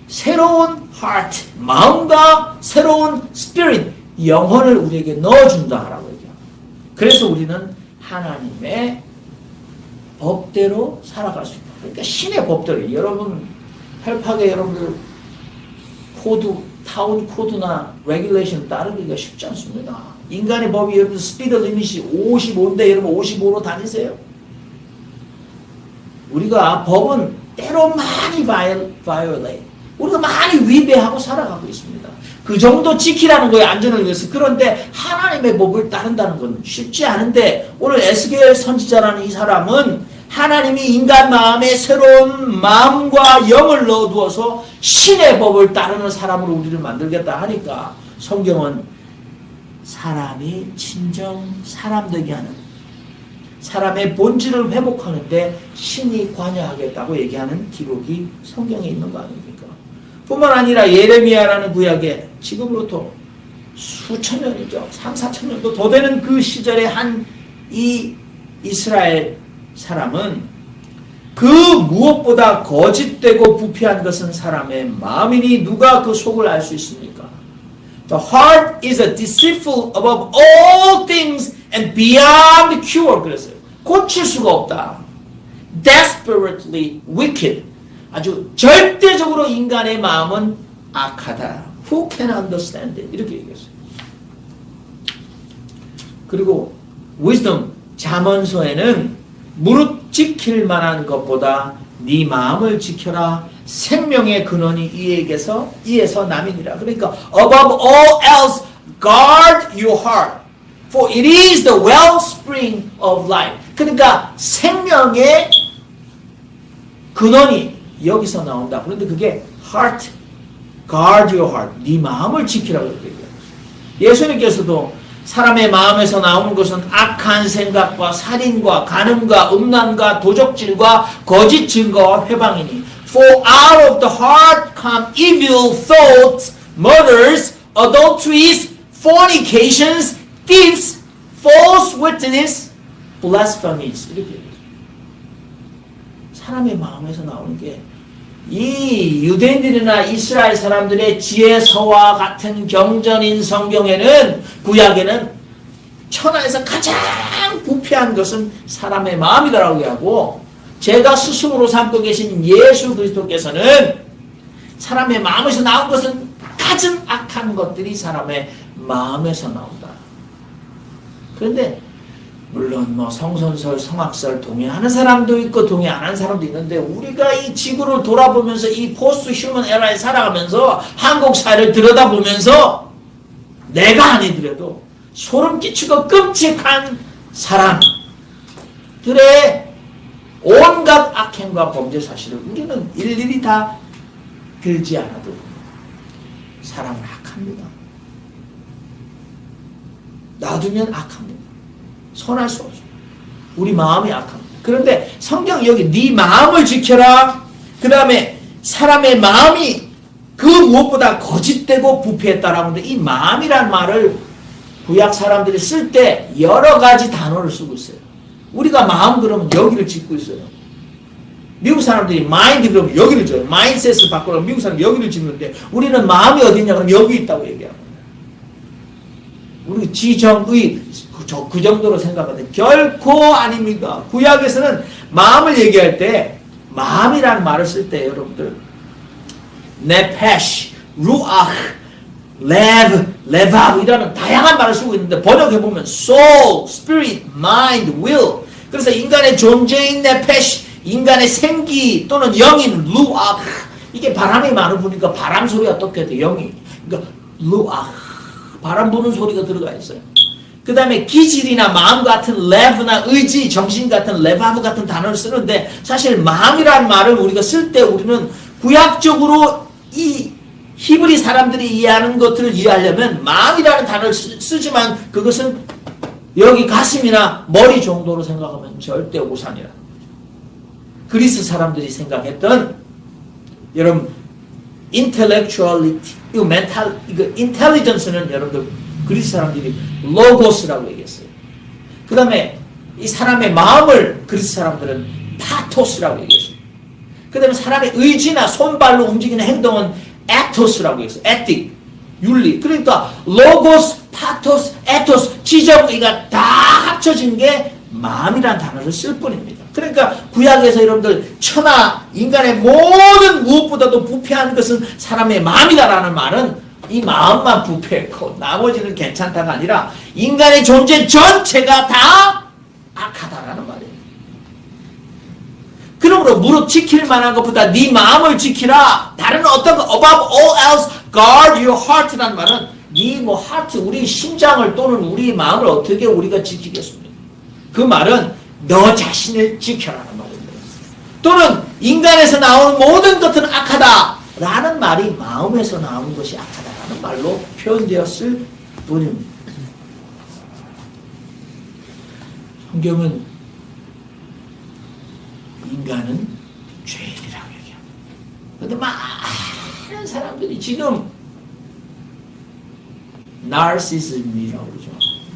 새로운 heart, 마음과 새로운 spirit, 영혼을 우리에게 넣어준다라고 얘기합니다. 그래서 우리는 하나님의 법대로 살아갈 수 있다. 그러니까 신의 법대로. 여러분 헬파계 여러분들 코드, 타운 코드나 레귤레이션 따르기가 쉽지 않습니다. 인간의 법이 여러분 스피드 리밋이 55인데 여러분 55로 다니세요. 우리가 법은 때로 많이 violate. 우리가 많이 위배하고 살아가고 있습니다. 그 정도 지키라는 거예요. 안전을 위해서. 그런데 하나님의 법을 따른다는 건 쉽지 않은데 오늘 에스겔 선지자라는 이 사람은 하나님이 인간 마음에 새로운 마음과 영을 넣어두어서 신의 법을 따르는 사람으로 우리를 만들겠다 하니까 성경은 사람이 진정 사람 되게 하는, 사람의 본질을 회복하는데 신이 관여하겠다고 얘기하는 기록이 성경에 있는 거 아닙니까? 뿐만 아니라 예레미야라는 구약에 지금으로부터 수천 년이죠. 3, 4천 년도 더 되는 그 시절에 한 이 이스라엘 사람은 그 무엇보다 거짓되고 부패한 것은 사람의 마음이니 누가 그 속을 알 수 있습니까? The heart is a deceitful above all things and beyond cure. 그랬어요. 고칠 수가 없다. Desperately wicked. 아주 절대적으로 인간의 마음은 악하다. Who can understand it? 이렇게 얘기했어요. 그리고 wisdom, 잠언서에는 무릇 지킬 만한 것보다 네 마음을 지켜라. 생명의 근원이 이에서 남이니라. 그러니까 above all else guard your heart, for it is the wellspring of life. 그러니까 생명의 근원이 여기서 나온다. 그런데 그게 heart, guard your heart. 네 마음을 지키라고 얘기해요. 예수님께서도 사람의 마음에서 나오는 것은 악한 생각과 살인과 간음과 음란과 도적질과 거짓 증거와 회방이니 For out of the heart come evil thoughts, murders, adulteries, fornications, thefts, false witness, blasphemies. 이렇게 얘기해요. 사람의 마음에서 나오는 게 이 유대인들이나 이스라엘 사람들의 지혜서와 같은 경전인 성경에는, 구약에는 천하에서 가장 부패한 것은 사람의 마음이라고 하고, 제가 스승으로 삼고 계신 예수 그리스도께서는 사람의 마음에서 나온 것은 가장 악한 것들이 사람의 마음에서 나온다. 그런데 물론 뭐 성선설, 성악설 동의하는 사람도 있고 동의 안 하는 사람도 있는데, 우리가 이 지구를 돌아보면서 이 포스트 휴먼 에라에 살아가면서 한국 사회를 들여다보면서 내가 아니더라도 소름 끼치고 끔찍한 사람들의 온갖 악행과 범죄 사실을 우리는 일일이 다 들지 않아도 사람은 악합니다. 놔두면 악합니다. 선할 수 없죠. 우리 마음이 악합니다. 그런데 성경 여기 네 마음을 지켜라. 그 다음에 사람의 마음이 그 무엇보다 거짓되고 부패했다라고 하는데 이 마음이란 말을 구약 사람들이 쓸 때 여러 가지 단어를 쓰고 있어요. 우리가 마음 그러면 여기를 짓고 있어요. 미국 사람들이 마인드 그러면 여기를 줘요. 마인셋을 바꾸려면 미국 사람들이 여기를 짓는데 우리는 마음이 어디냐 그러면 여기 있다고 얘기합니다. 우리 지정의 그 정도로 생각하는데 결코 아닙니다. 구약에서는 마음을 얘기할 때 마음이라는 말을 쓸 때 여러분들 네페시, 루아흐, 레바브 이라는 다양한 말을 쓰고 있는데 번역해보면 soul, spirit, mind, will 그래서 인간의 존재인 네페시 인간의 생기 또는 영인 루아흐 이게 바람이 많이 부니까 바람 소리가 똑같아요. 영이 그러니까 루아흐 바람 부는 소리가 들어가 있어요. 그 다음에 기질이나 마음 같은 레브나 의지, 정신 같은 레바브 같은 단어를 쓰는데 사실 마음이라는 말을 우리가 쓸 때 우리는 구약적으로 이 히브리 사람들이 이해하는 것들을 이해하려면 마음이라는 단어를 쓰지만 그것은 여기 가슴이나 머리 정도로 생각하면 절대 오산이라. 그리스 사람들이 생각했던 여러분 intellectuality, 이거 intelligence는 여러분들 그리스 사람들이 로고스라고 얘기했어요. 그 다음에 이 사람의 마음을 그리스 사람들은 파토스라고 얘기했어요. 그 다음에 사람의 의지나 손발로 움직이는 행동은 에토스라고 했어요. 에틱, 윤리. 그러니까 로고스, 파토스, 에토스, 지정의가 다 합쳐진 게 마음이라는 단어를 쓸 뿐입니다. 그러니까 구약에서 여러분들 천하, 인간의 모든 무엇보다도 부패하는 것은 사람의 마음이다라는 말은 이 마음만 부패했고 나머지는 괜찮다가 아니라 인간의 존재 전체가 다 악하다라는 말이에요. 그러므로 무릇 지킬 만한 것보다 네 마음을 지키라. 다른 어떤 거 above all else guard your heart라는 말은 네 뭐 하트 우리 심장을 또는 우리 마음을 어떻게 우리가 지키겠습니까? 그 말은 너 자신을 지켜라는 말입니다. 또는 인간에서 나오는 모든 것은 악하다라는 말이 마음에서 나오는 것이 악하다라는 말로 표현되었을 뿐입니다. 성경은 인간은 죄인이라고 얘기합니다. 그런데 많은 사람들이 지금 나르시즘이라고 그러죠.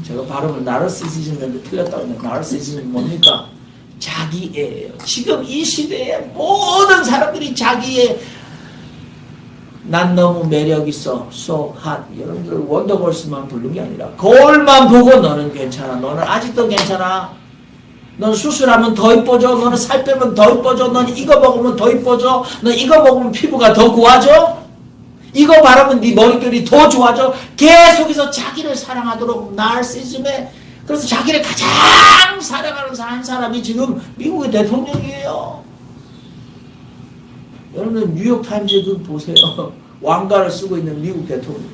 제가 발음을 나르시즘인데 틀렸다고 했는데 나르시즘이 뭡니까? 자기애예요. 지금 이 시대에 모든 사람들이 자기의 난 너무 매력있어 so hot 여러분들 원더걸스만 부른 게 아니라 거울만 보고 너는 괜찮아 너는 아직도 괜찮아 넌 수술하면 더 이뻐져 너는 살 빼면 더 이뻐져 넌 이거 먹으면 더 이뻐져 넌 이거 먹으면 피부가 더 고와져 이거 바르면 네 머릿결이 더 좋아져 계속해서 자기를 사랑하도록 나르시즘에 그래서 자기를 가장 사랑하는 한 사람이 지금 미국의 대통령이에요. 여러분 뉴욕타임즈에 그 보세요. 왕관을 쓰고 있는 미국 대통령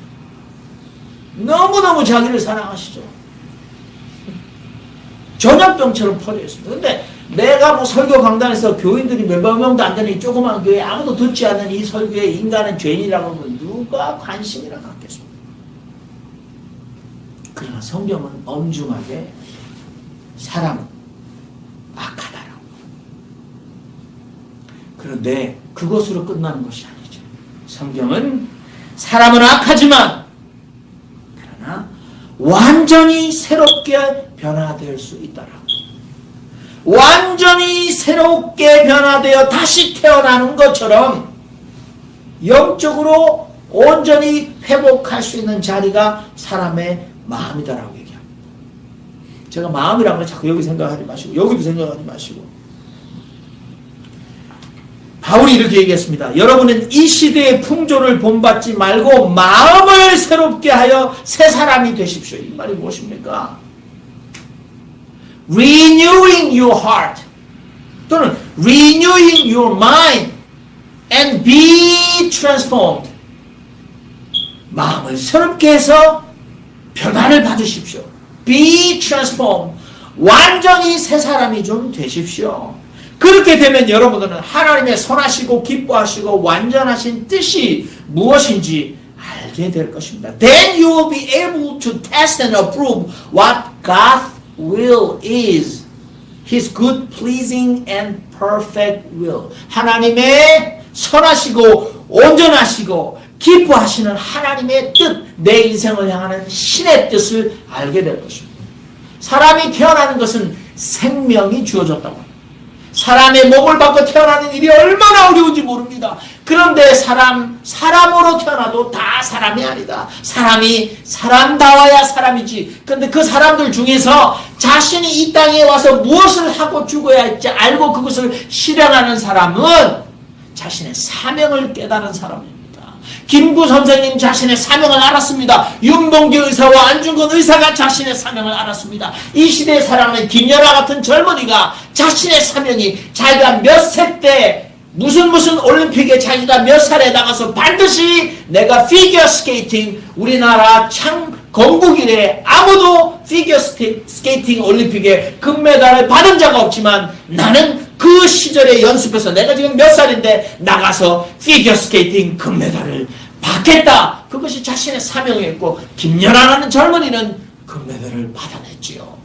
너무너무 자기를 사랑하시죠. 전염병처럼 퍼져 있습니다. 근데 내가 뭐 설교 강단에서 교인들이 몇백 명도 안 되는 이 조그만 교회 아무도 듣지 않는 이 설교에 인간은 죄인이라고 하면 누가 관심이나 갖겠습니까? 그러나 성경은 엄중하게 사람은 악하다라고. 그런데 그것으로 끝나는 것이 아니죠. 성경은 사람은 악하지만 그러나 완전히 새롭게 변화될 수 있다라고. 완전히 새롭게 변화되어 다시 태어나는 것처럼 영적으로 온전히 회복할 수 있는 자리가 사람의 마음이다라고 얘기합니다. 제가 마음이라는 걸 자꾸 여기 생각하지 마시고 여기도 생각하지 마시고 바울이 이렇게 얘기했습니다. 여러분은 이 시대의 풍조를 본받지 말고 마음을 새롭게 하여 새 사람이 되십시오. 이 말이 무엇입니까? Renewing your heart 또는 renewing your mind and be transformed. 마음을 새롭게 해서 변화를 받으십시오. Be transformed. 완전히 새 사람이 좀 되십시오. 그렇게 되면 여러분들은 하나님의 선하시고 기뻐하시고 완전하신 뜻이 무엇인지 알게 될 것입니다. Then you will be able to test and approve what God's will is. His good, pleasing, and perfect will. 하나님의 선하시고 온전하시고 기뻐하시는 하나님의 뜻, 내 인생을 향하는 신의 뜻을 알게 될 것입니다. 사람이 태어나는 것은 생명이 주어졌다고 합니다. 사람의 몸을 받고 태어나는 일이 얼마나 어려운지 모릅니다. 그런데 사람으로 태어나도 다 사람이 아니다. 사람이 사람다워야 사람이지. 그런데 그 사람들 중에서 자신이 이 땅에 와서 무엇을 하고 죽어야 할지 알고 그것을 실현하는 사람은 자신의 사명을 깨달은 사람입니다. 김구 선생님 자신의 사명을 알았습니다. 윤봉기 의사와 안중근 의사가 자신의 사명을 알았습니다. 이 시대에 살아가는 김연아 같은 젊은이가 자신의 사명이 자기가 몇 세 때 무슨 올림픽에 자기가 몇 살에 나가서 반드시 내가 피겨 스케이팅 우리나라 건국 이래 아무도 피겨 스케이팅 올림픽에 금메달을 받은 자가 없지만 나는 그 시절에 연습해서 내가 지금 몇 살인데 나가서 피겨 스케이팅 금메달을 받겠다. 그것이 자신의 사명이었고 김연아라는 젊은이는 금메달을 받아냈지요.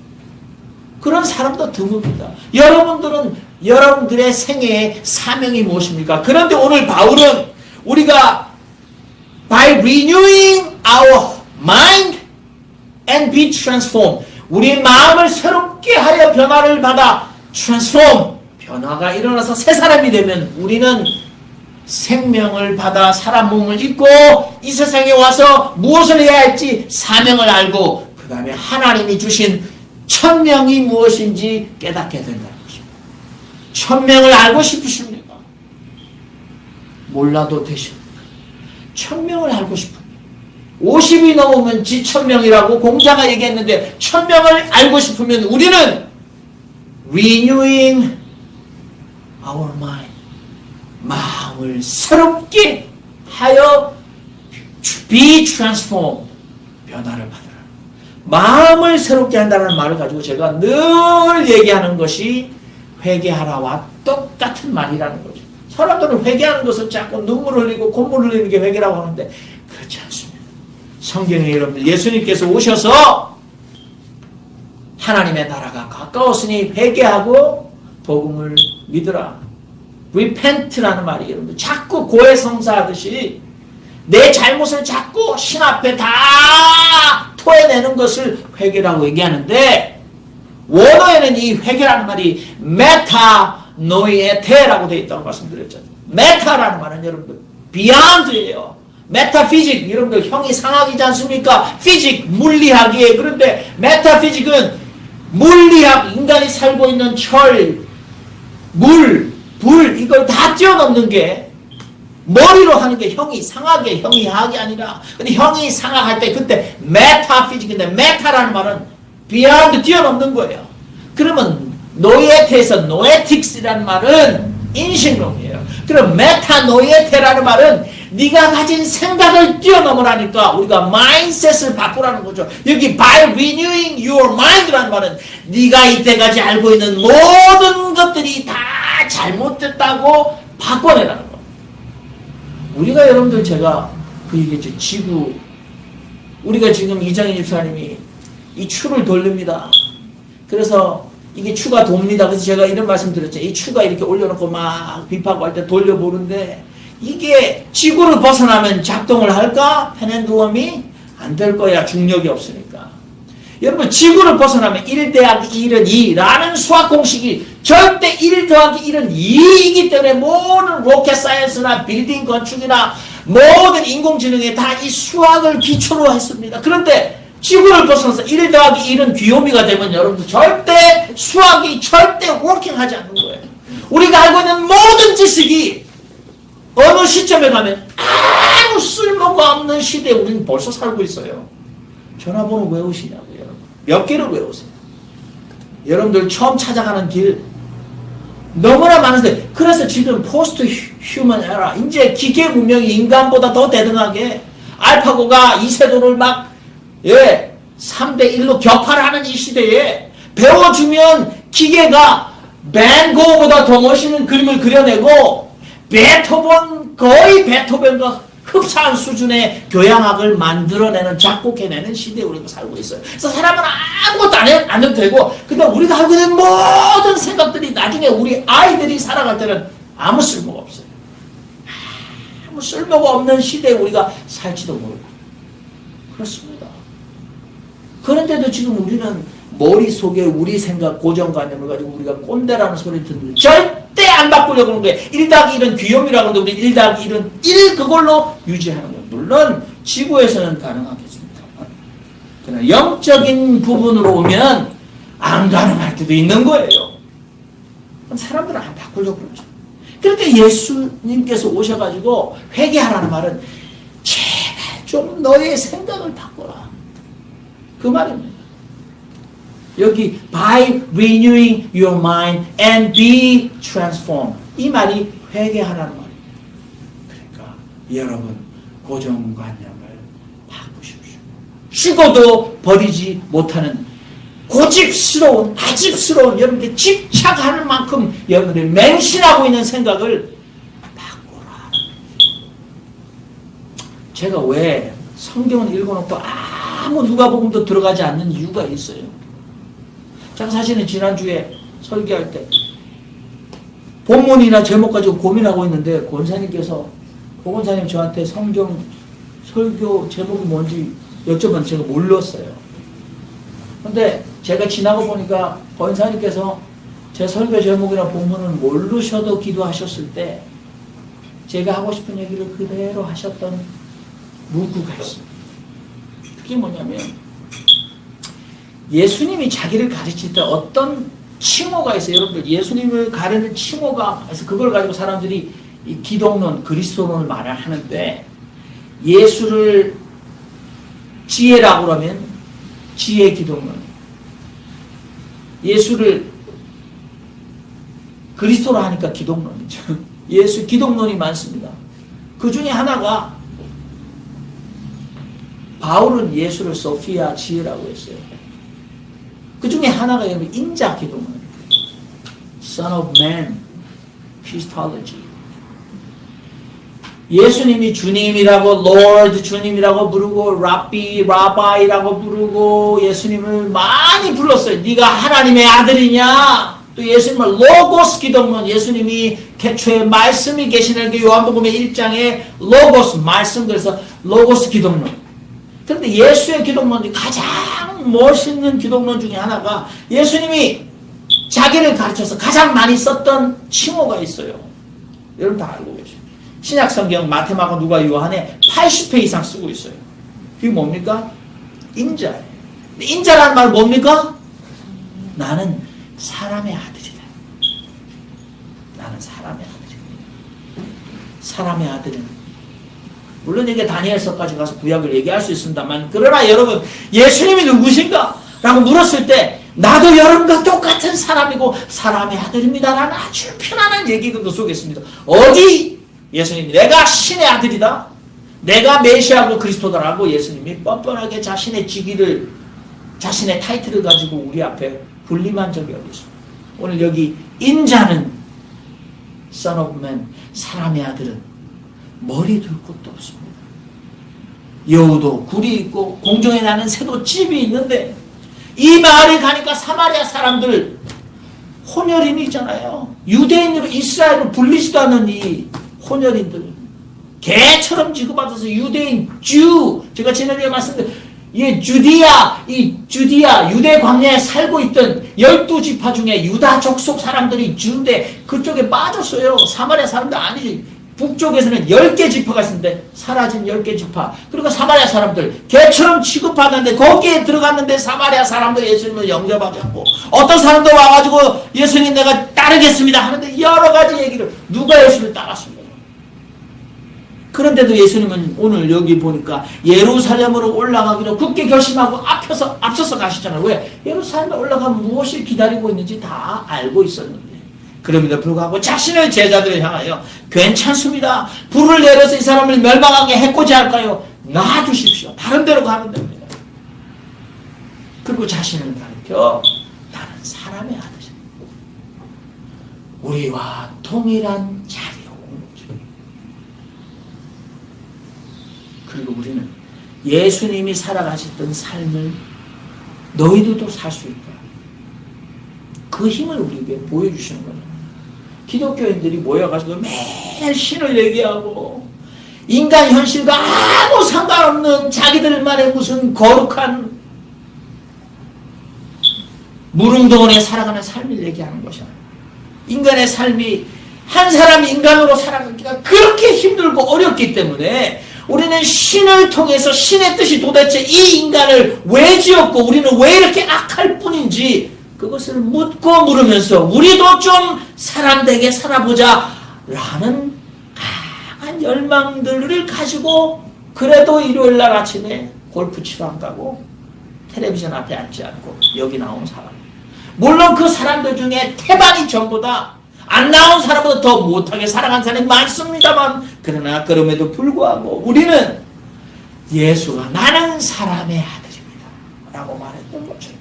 그런 사람도 드뭅니다. 여러분들은 여러분들의 생애의 사명이 무엇입니까? 그런데 오늘 바울은 우리가 by renewing our mind and be transformed 우리 마음을 새롭게 하여 변화를 받아 transform 변화가 일어나서 새 사람이 되면 우리는 생명을 받아 사람 몸을 입고 이 세상에 와서 무엇을 해야 할지 사명을 알고 그 다음에 하나님이 주신 천명이 무엇인지 깨닫게 된다는 것입니다. 천명을 알고 싶으십니까? 몰라도 되십니까? 천명을 알고 싶습니다. 50이 넘으면 지천명이라고 공자가 얘기했는데 천명을 알고 싶으면 우리는 renewing our mind 마음을 새롭게 하여 be transformed 변화를 받으라. 마음을 새롭게 한다는 말을 가지고 제가 늘 얘기하는 것이 회개하라와 똑같은 말이라는 거죠. 사람들은 회개하는 것을 자꾸 눈물 흘리고 콧물 흘리는 게 회개라고 하는데 그렇지 않습니다. 성경에 여러분들 예수님께서 오셔서 하나님의 나라가 가까웠으니 회개하고 복음을 믿으라. repent라는 말이 여러분들 자꾸 고해성사하듯이 내 잘못을 자꾸 신 앞에 다 토해내는 것을 회개라고 얘기하는데 원어에는 이 회개라는 말이 메타노이에테라고 되어 있다고 말씀드렸잖아요. 메타라는 말은 여러분들 beyond예요. 메타피직 여러분들 형이 상학이지 않습니까? 피직 물리학이에요. 그런데 메타피직은 물리학 인간이 살고 있는 철, 물, 불 이걸 다 뛰어넘는 게 머리로 하는 게 형이 상학이 형이 하학이 아니라 근데 형이 상학할 때 그때 메타피직인데 메타라는 말은 beyond 뛰어넘는 거예요. 그러면 노에테에서 노에틱스라는 말은 인식론이에요. 그럼 메타노에테라는 말은 네가 가진 생각을 뛰어넘으라니까 우리가 마인셋을 바꾸라는 거죠. 여기 by renewing your mind라는 말은 네가 이때까지 알고 있는 모든 것들이 다 잘못됐다고 바꿔내라는 거. 우리가 여러분들 제가 그 얘기했죠. 지구 우리가 지금 이장희 집사님이 이 추를 돌립니다. 그래서 이게 추가 돕니다. 그래서 제가 이런 말씀 드렸죠. 이 추가 이렇게 올려놓고 막 비파고 할 때 돌려보는데 이게 지구를 벗어나면 작동을 할까? 펜앤드웜이 안 될 거야. 중력이 없으니까. 여러분 지구를 벗어나면 1 더하기 1은 2라는 수학 공식이 절대 1 더하기 1은 2이기 때문에 모든 로켓 사이언스나 빌딩 건축이나 모든 인공지능에 다 이 수학을 기초로 했습니다. 그런데 지구를 벗어나서 1 더하기 1은 귀요미가 되면 여러분들 절대 수학이 절대 워킹하지 않는 거예요. 우리가 알고 있는 모든 지식이 어느 시점에 가면 아무 쓸모가 없는 시대에 우리는 벌써 살고 있어요. 전화번호 외우시냐고요. 여러분. 몇 개를 외우세요. 여러분들 처음 찾아가는 길 너무나 많은데 그래서 지금 포스트 휴먼 에라 이제 기계 문명이 인간보다 더 대등하게 알파고가 이세돌을 막 3대 1로 격파를 하는 이 시대에 배워주면 기계가 밴 고흐보다 더 멋있는 그림을 그려내고 거의 베토벤과 흡사한 수준의 교향악을 만들어내는 작곡해내는 시대에 우리가 살고 있어요. 그래서 사람은 아무것도 안 해도 되고 그냥 우리가 하고 있는 모든 생각들이 나중에 우리 아이들이 살아갈 때는 아무 쓸모가 없어요. 아무 쓸모가 없는 시대에 우리가 살지도 모르고 그렇습니다. 그런데도 지금 우리는 머릿속에 우리 생각 고정관념을 가지고 우리가 꼰대라는 소리를 듣는데 절대 안 바꾸려고 하는 거예요. 1+1은 귀염이라고 하는데 우리 1+1은 1 그걸로 유지하는 거예요. 물론 지구에서는 가능하겠습니다. 그러나 영적인 부분으로 오면 안 가능할 때도 있는 거예요. 사람들은 안 바꾸려고 그러죠. 그런데 예수님께서 오셔가지고 회개하라는 말은 제발 좀 너의 생각을 바꿔라. 그 말입니다. 여기 by renewing your mind and be transformed 이 말이 회개하라는 말입니다. 그러니까 여러분 고정관념을 바꾸십시오. 죽어도 버리지 못하는 고집스러운 아집스러운 여러분께 집착할 만큼 여러분들이 맹신하고 있는 생각을 바꾸라. 제가 왜 성경을 읽어놓고 아무 누가복음도 들어가지 않는 이유가 있어요. 제가 사실은 지난주에 설교할 때 본문이나 제목 가지고 고민하고 있는데 권사님께서 고권사님 저한테 성경 설교 제목이 뭔지 여쭤봤는데 제가 몰랐어요. 근데 제가 지나고 보니까 권사님께서 제 설교 제목이나 본문을 모르셔도 기도하셨을 때 제가 하고 싶은 얘기를 그대로 하셨던 문구가 있습니다. 그게 뭐냐면 예수님이 자기를 가르칠 때 어떤 칭호가 있어요. 여러분들 예수님을 가르는 칭호가 그래서 그걸 가지고 사람들이 이 기독론, 그리스도론을 말을 하는데 예수를 지혜라고 그러면 지혜 기독론, 예수를 그리스도로 하니까 기독론이죠. 예수 기독론이 많습니다. 그 중에 하나가 바울은 예수를 소피아 지혜라고 했어요. 그 중에 하나가 여러분 인자 기독론, Son of Man, Christology. 예수님이 주님이라고 Lord 주님이라고 부르고 라비 라바이라고 부르고 예수님을 많이 불렀어요. 네가 하나님의 아들이냐? 또 예수님을 로고스 기독론, 예수님이 태초에 말씀이 계시는 요한복음의 1장에 로고스 말씀, 그래서 로고스 기독론. 그런데 예수의 기독론이 가장 멋있는 기독론 중에 하나가 예수님이 자기를 가르쳐서 가장 많이 썼던 칭호가 있어요. 여러분 다 알고 계시죠? 신약성경 마태, 마가, 누가, 요한에 80회 이상 쓰고 있어요. 그게 뭡니까? 인자예요. 인자라는 말 뭡니까? 나는 사람의 아들이다. 나는 사람의 아들이다. 사람의 아들은 물론 이게 다니엘서까지 가서 구약을 얘기할 수 있습니다만, 그러나 여러분 예수님이 누구신가? 라고 물었을 때 나도 여러분과 똑같은 사람이고 사람의 아들입니다라는 아주 편안한 얘기가 그 속에 있습니다. 어디? 예수님이 내가 신의 아들이다, 내가 메시아고 그리스도다라고 예수님이 뻔뻔하게 자신의 직위를, 자신의 타이틀을 가지고 우리 앞에 군림한 적이 어디 있습니다. 오늘 여기 인자는 Son of Man, 사람의 아들은 머리 둘 곳도 없습니다. 여우도 굴이 있고 공중에 나는 새도 집이 있는데 이 마을에 가니까 사마리아 사람들 혼혈인이 있잖아요. 유대인으로 이스라엘을 불리지도 않는 이 혼혈인들 개처럼 취급받아서 유대인 주, 제가 지난주에 말씀드린 이 주디아 유대 광야에 살고 있던 12지파 중에 유다 족속 사람들이 주인데 그쪽에 빠졌어요. 사마리아 사람들 아니지. 북쪽에서는 10개 지파가 있었는데 사라진 10개 지파. 그리고 사마리아 사람들 개처럼 취급받는데 거기에 들어갔는데 사마리아 사람들 예수님을 영접하지 않고 어떤 사람도 와가지고 예수님 내가 따르겠습니다 하는데 여러 가지 얘기를 누가 예수를 따랐습니다. 그런데도 예수님은 오늘 여기 보니까 예루살렘으로 올라가기로 굳게 결심하고 앞서서 가시잖아요. 왜? 예루살렘에 올라가면 무엇이 기다리고 있는지 다 알고 있었는데 그럼에도 불구하고 자신의 제자들을 향하여 괜찮습니다. 불을 내려서 이 사람을 멸망하게 해코지 할까요? 놔두십시오. 다른 데로 가면 됩니다. 그리고 자신을 가르쳐 나는 사람의 아들이다. 우리와 동일한 자리로 온 거죠. 그리고 우리는 예수님이 살아가셨던 삶을 너희들도 살 수 있다. 그 힘을 우리에게 보여주시는 거예요. 기독교인들이 모여가지고 매일 신을 얘기하고 인간 현실과 아무 상관없는 자기들만의 무슨 거룩한 무릉도원에 살아가는 삶을 얘기하는 것이야. 인간의 삶이 한 사람이 인간으로 살아가기가 그렇게 힘들고 어렵기 때문에 우리는 신을 통해서 신의 뜻이 도대체 이 인간을 왜 지었고 우리는 왜 이렇게 악할 뿐인지 그것을 묻고 물으면서 우리도 좀 사람되게 살아보자 라는 강한 열망들을 가지고 그래도 일요일날 아침에 골프 치러 안 가고 텔레비전 앞에 앉지 않고 여기 나온 사람, 물론 그 사람들 중에 태반이 전부 다 안 나온 사람보다 더 못하게 살아간 사람이 많습니다만, 그러나 그럼에도 불구하고 우리는 예수가 나는 사람의 아들입니다 라고 말했던 것처럼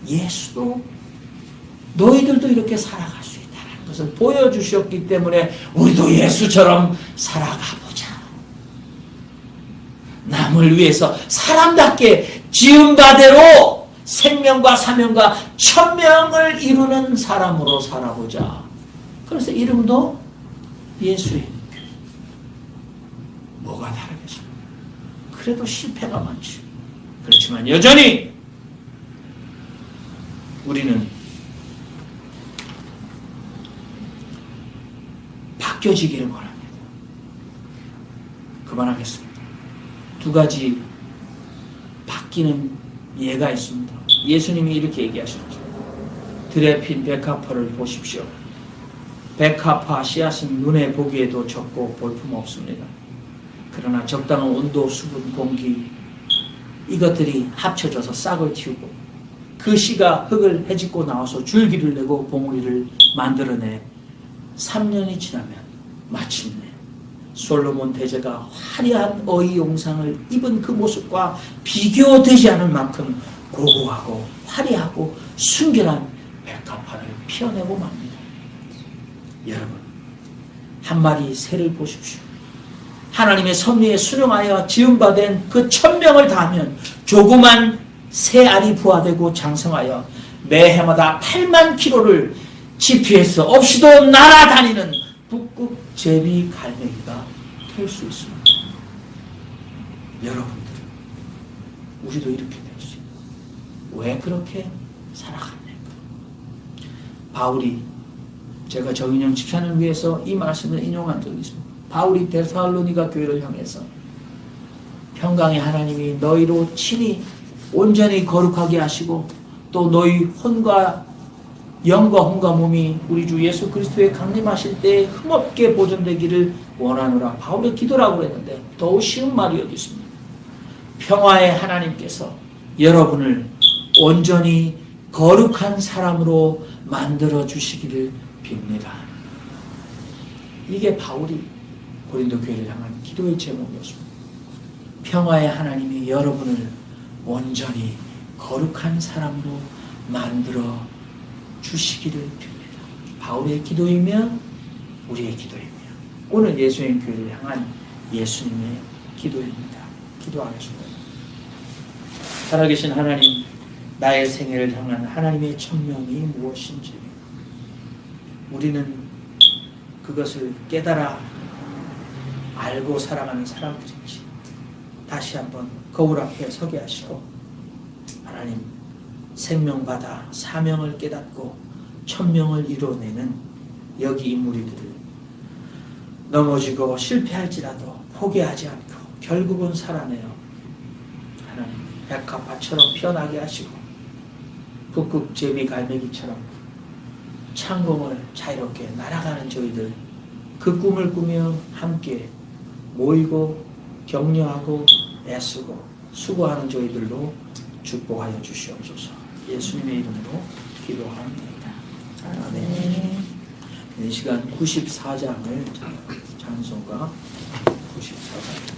예수도 너희들도 이렇게 살아갈 수 있다는 것을 보여주셨기 때문에 우리도 예수처럼 살아가보자. 남을 위해서 사람답게 지은 바대로 생명과 사명과 천명을 이루는 사람으로 살아보자. 그래서 이름도 예수의 뭐가 다르겠습니까? 그래도 실패가 많죠. 그렇지만 여전히 우리는 바뀌어지기를 원합니다. 그만하겠습니다. 두 가지 바뀌는 예가 있습니다. 예수님이 이렇게 얘기하셨죠. 들에 핀 백합화를 보십시오. 백합화 씨앗은 눈에 보기에도 적고 볼품없습니다. 그러나 적당한 온도, 수분, 공기 이것들이 합쳐져서 싹을 틔우고 그 씨가 흙을 헤집고 나와서 줄기를 내고 봉우리를 만들어내 3년이 지나면 마침내 솔로몬 대제가 화려한 어이용상을 입은 그 모습과 비교되지 않을 만큼 고고하고 화려하고 순결한 백합화를 피어내고 맙니다. 여러분, 한 마리 새를 보십시오. 하나님의 섭리에 순응하여 지음받은 그 천명을 다하면 조그만 새 알이 부화되고 장성하여 매해마다 8만 킬로를 지피해서 없이도 날아다니는 북극 제비 갈매기가 될 수 있습니다. 여러분들, 우리도 이렇게 될 수 있습니다. 왜 그렇게 살아갑니까? 바울이, 제가 정인영 집사님을 위해서 이 말씀을 인용한 적이 있습니다. 바울이 데살로니가 교회를 향해서 평강의 하나님이 너희로 친히 온전히 거룩하게 하시고 또 너희 혼과 영과 혼과 몸이 우리 주 예수 그리스도의 강림하실 때 흠없게 보존되기를 원하노라. 바울의 기도라고 했는데 더욱 쉬운 말이 어디 있습니까? 평화의 하나님께서 여러분을 온전히 거룩한 사람으로 만들어 주시기를 빕니다. 이게 바울이 고린도 교회를 향한 기도의 제목이었습니다. 평화의 하나님이 여러분을 온전히 거룩한 사람으로 만들어 주시기를 빕니다. 바울의 기도이며 우리의 기도이며 오늘 예수의 교회를 향한 예수님의 기도입니다. 기도하겠습니다. 살아계신 하나님, 나의 생애를 향한 하나님의 천명이 무엇인지 우리는 그것을 깨달아 알고 살아가는 사람들인지 다시 한번 거울 앞에 서게 하시고 하나님, 생명받아 사명을 깨닫고 천명을 이뤄내는 여기 이 무리들을 넘어지고 실패할지라도 포기하지 않고 결국은 살아내어 하나님 백합화처럼 피어나게 하시고 북극 제비 갈매기처럼 창공을 자유롭게 날아가는 저희들, 그 꿈을 꾸며 함께 모이고 격려하고 애쓰고 수고하는 저희들로 축복하여 주시옵소서. 예수님의 이름으로 기도합니다. 아멘. 이 시간 94장을 찬송가 94장.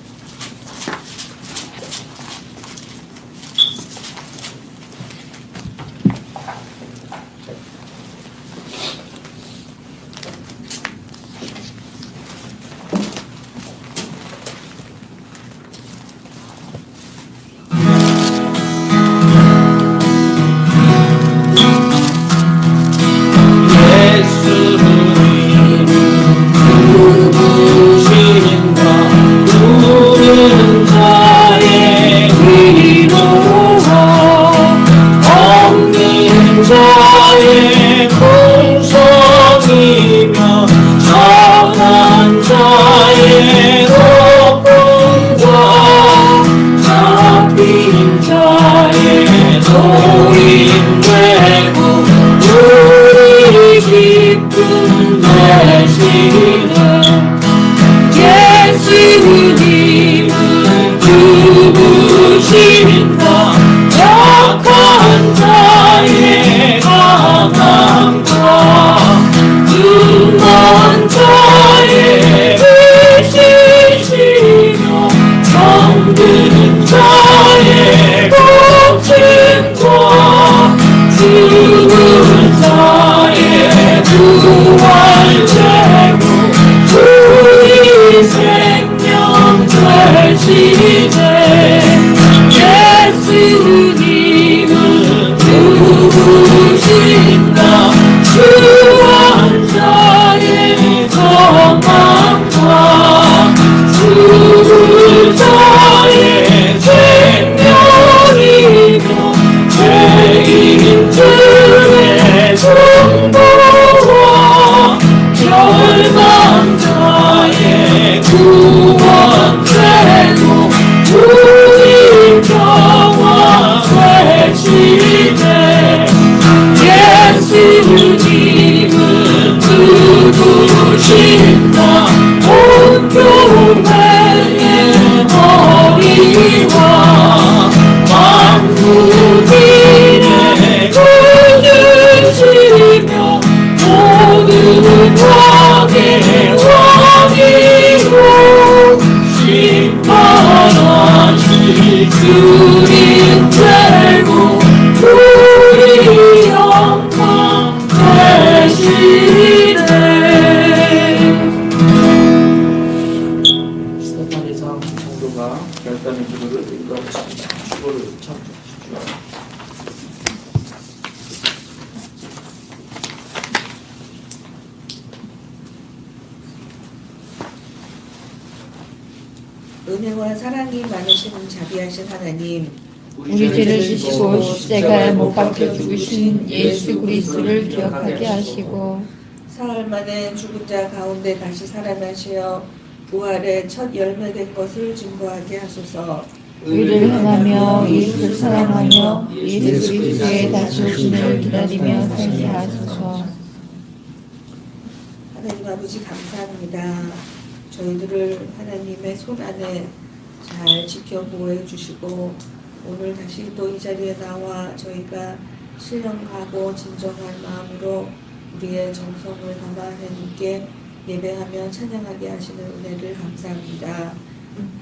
주신다 주원자의 소망과 주자의 생명이며 죄인들의 정보와 멸망자의 구원되고 우리 평화 되시네 예수님은 누구신가 온 교회의 머리와 만국인의 구주시며 모든 왕의 왕이고 심판하실 주님 되고 우리 영광 되시네. 스테파니 상 성도가 결단의 기도를 인도하겠습니다. 주보를 참조하십시오. 은혜와 사랑이 많으신 자비하신 하나님, 우리 죄를 지시고 십자가에 못 박혀 죽으신 예수 그리스도를 기억하게 하시고 사흘 만에 죽은 자 가운데 다시 살아나시어 부활의 첫 열매된 것을 증거하게 하소서. 의를 행하며 예수를 사랑하며 예수 그리스도의 다시 오심을 기다리며 살게 하소서. 하나님 아버지 감사합니다. 저희들을 하나님의 손 안에 잘 지켜 보호해 주시고 오늘 다시 또 이 자리에 나와 저희가 신령하고 진정한 마음으로 우리의 정성을 담아 하나님께 예배하며 찬양하게 하시는 은혜를 감사합니다.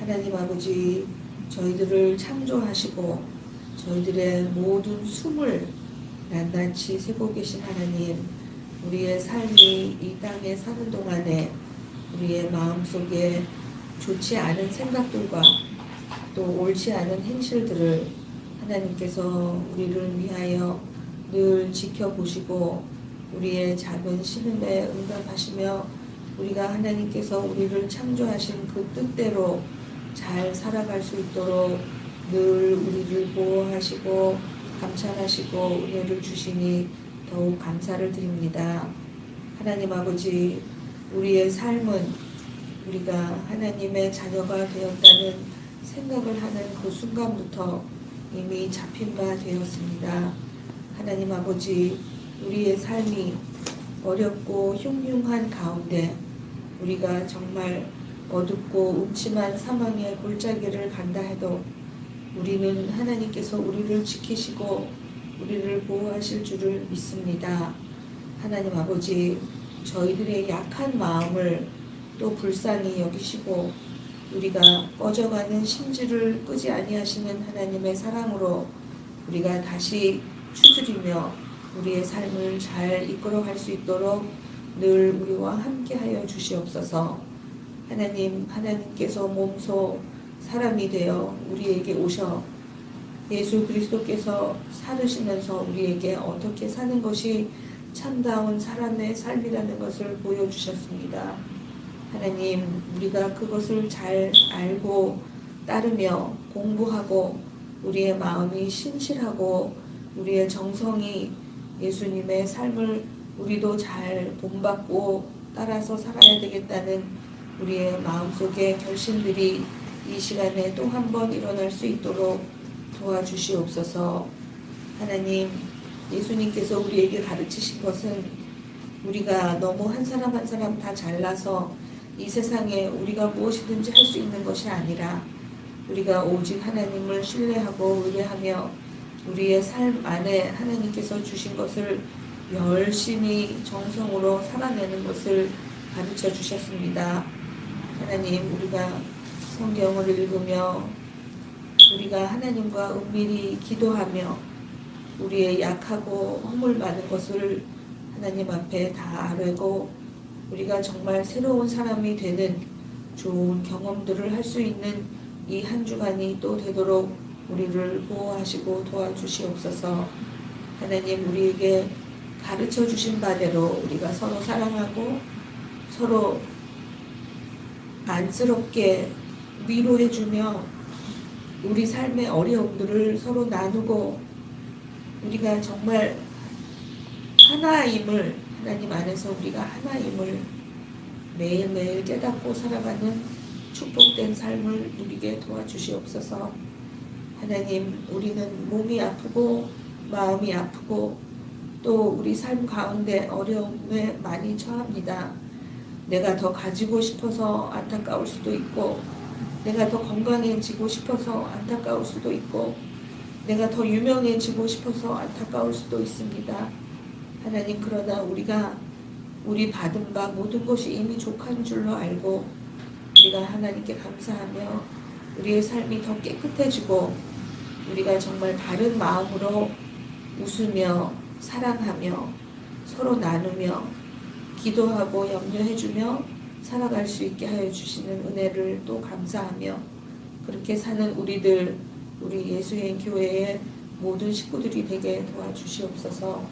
하나님 아버지, 저희들을 창조하시고 저희들의 모든 숨을 낱낱이 세고 계신 하나님, 우리의 삶이 이 땅에 사는 동안에 우리의 마음속에 좋지 않은 생각들과 또 옳지 않은 행실들을 하나님께서 우리를 위하여 늘 지켜보시고 우리의 작은 신음에 응답하시며 우리가 하나님께서 우리를 창조하신 그 뜻대로 잘 살아갈 수 있도록 늘 우리를 보호하시고 감찰하시고 은혜를 주시니 더욱 감사를 드립니다. 하나님 아버지, 우리의 삶은 우리가 하나님의 자녀가 되었다는 생각을 하는 그 순간부터 이미 잡힌 바 되었습니다. 하나님 아버지, 우리의 삶이 어렵고 흉흉한 가운데 우리가 정말 어둡고 음침한 사망의 골짜기를 간다 해도 우리는 하나님께서 우리를 지키시고 우리를 보호하실 줄을 믿습니다. 하나님 아버지, 저희들의 약한 마음을 또 불쌍히 여기시고 우리가 꺼져가는 심지를 끄지 아니하시는 하나님의 사랑으로 우리가 다시 추스리며 우리의 삶을 잘 이끌어갈 수 있도록 늘 우리와 함께하여 주시옵소서. 하나님께서 몸소 사람이 되어 우리에게 오셔 예수 그리스도께서 살으시면서 우리에게 어떻게 사는 것이 참다운 사람의 삶이라는 것을 보여주셨습니다. 하나님, 우리가 그것을 잘 알고 따르며 공부하고 우리의 마음이 신실하고 우리의 정성이 예수님의 삶을 우리도 잘 본받고 따라서 살아야 되겠다는 우리의 마음속의 결심들이 이 시간에 또 한 번 일어날 수 있도록 도와주시옵소서. 하나님, 예수님께서 우리에게 가르치신 것은 우리가 너무 한 사람 한 사람 다 잘나서 이 세상에 우리가 무엇이든지 할 수 있는 것이 아니라 우리가 오직 하나님을 신뢰하고 의뢰하며 우리의 삶 안에 하나님께서 주신 것을 열심히 정성으로 살아내는 것을 가르쳐 주셨습니다. 하나님, 우리가 성경을 읽으며 우리가 하나님과 은밀히 기도하며 우리의 약하고 허물 많은 것을 하나님 앞에 다 아뢰고 우리가 정말 새로운 사람이 되는 좋은 경험들을 할 수 있는 이 한 주간이 또 되도록 우리를 보호하시고 도와주시옵소서. 하나님, 우리에게 가르쳐 주신 바대로 우리가 서로 사랑하고 서로 안쓰럽게 위로해주며 우리 삶의 어려움들을 서로 나누고 우리가 정말 하나임을, 하나님 안에서 우리가 하나임을 매일매일 깨닫고 살아가는 축복된 삶을 누리게 도와주시옵소서. 하나님, 우리는 몸이 아프고 마음이 아프고 또 우리 삶 가운데 어려움에 많이 처합니다. 내가 더 가지고 싶어서 안타까울 수도 있고, 내가 더 건강해지고 싶어서 안타까울 수도 있고, 내가 더 유명해지고 싶어서 안타까울 수도 있습니다. 하나님, 그러나 우리가 우리 받은 바 모든 것이 이미 족한 줄로 알고 우리가 하나님께 감사하며 우리의 삶이 더 깨끗해지고 우리가 정말 바른 마음으로 웃으며 사랑하며 서로 나누며 기도하고 염려해주며 살아갈 수 있게 하여 주시는 은혜를 또 감사하며 그렇게 사는 우리들, 우리 예수의 교회의 모든 식구들이 되게 도와주시옵소서.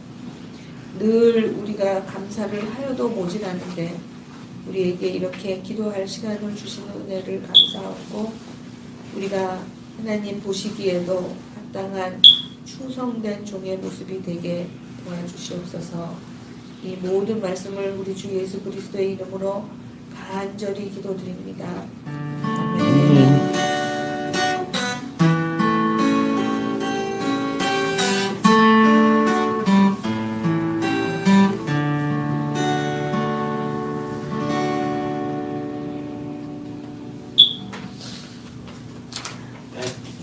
늘 우리가 감사를 하여도 모자라는데 우리에게 이렇게 기도할 시간을 주시는 은혜를 감사하고 우리가 하나님 보시기에도 합당한 충성된 종의 모습이 되게 도와주시옵소서. 이 모든 말씀을 우리 주 예수 그리스도의 이름으로 간절히 기도드립니다. 아멘.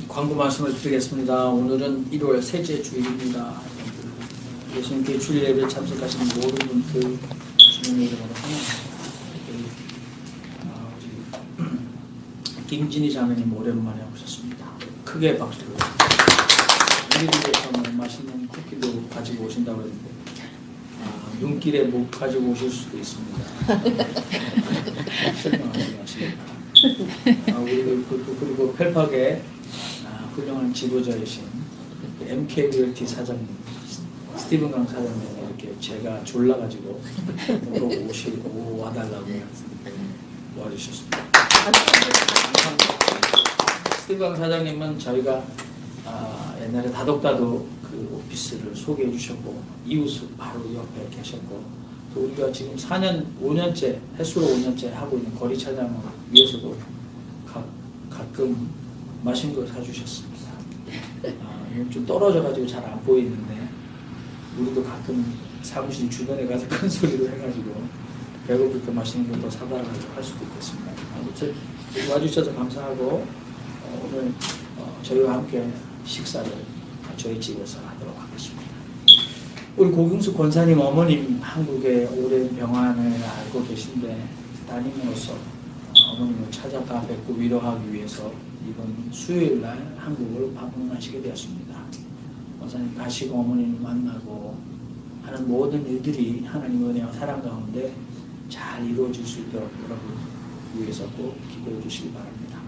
광고 말씀을 드리겠습니다. 오늘은 1월 셋째 주일입니다. 예수님께 주일 예배에 참석하신 모든 분들 주님의 이름으로 환영합니다. 김진희 자매님 오랜만에 오셨습니다. 크게 박수를. 우리들에서는 맛있는 쿠키도 가지고 오신다고 했는데 눈길에 못 가지고 오실 수도 있습니다. 설명하지 마시겠다. 그리고 펠팍에 훌륭한 지도자이신 MK 리얼티 사장님, 스티븐 강 사장님 이렇게 제가 졸라가지고 와달라고 도와주셨습니다. 스티븐 강 사장님은 저희가 옛날에 다독다독 그 오피스를 소개해 주셨고 이웃 바로 옆에 계셨고 또 우리가 지금 5년째 횟수로 5년째 하고 있는 거리 차장을 위해서도 가끔 맛있는 걸 사주셨습니다. 좀 떨어져가지고 잘 안 보이는데 우리도 가끔 사무실 주변에 가서 큰 소리로 해가지고 배고플 때 맛있는 걸 더 사달라고 할 수도 있겠습니다. 아무튼 와주셔서 감사하고 오늘 저희와 함께 식사를 저희 집에서 하도록 하겠습니다. 우리 고경수 권사님 어머님 한국에 오랜 병환을 알고 계신데 따님으로서 어머님을 찾아가 뵙고 위로하기 위해서 이번 수요일 날 한국을 방문하시게 되었습니다. 권사님 가시고 어머님을 만나고 하는 모든 일들이 하나님의 은혜와 사랑 가운데 잘 이루어질 수 있도록 여러분 위해서 꼭 기도해 주시기 바랍니다.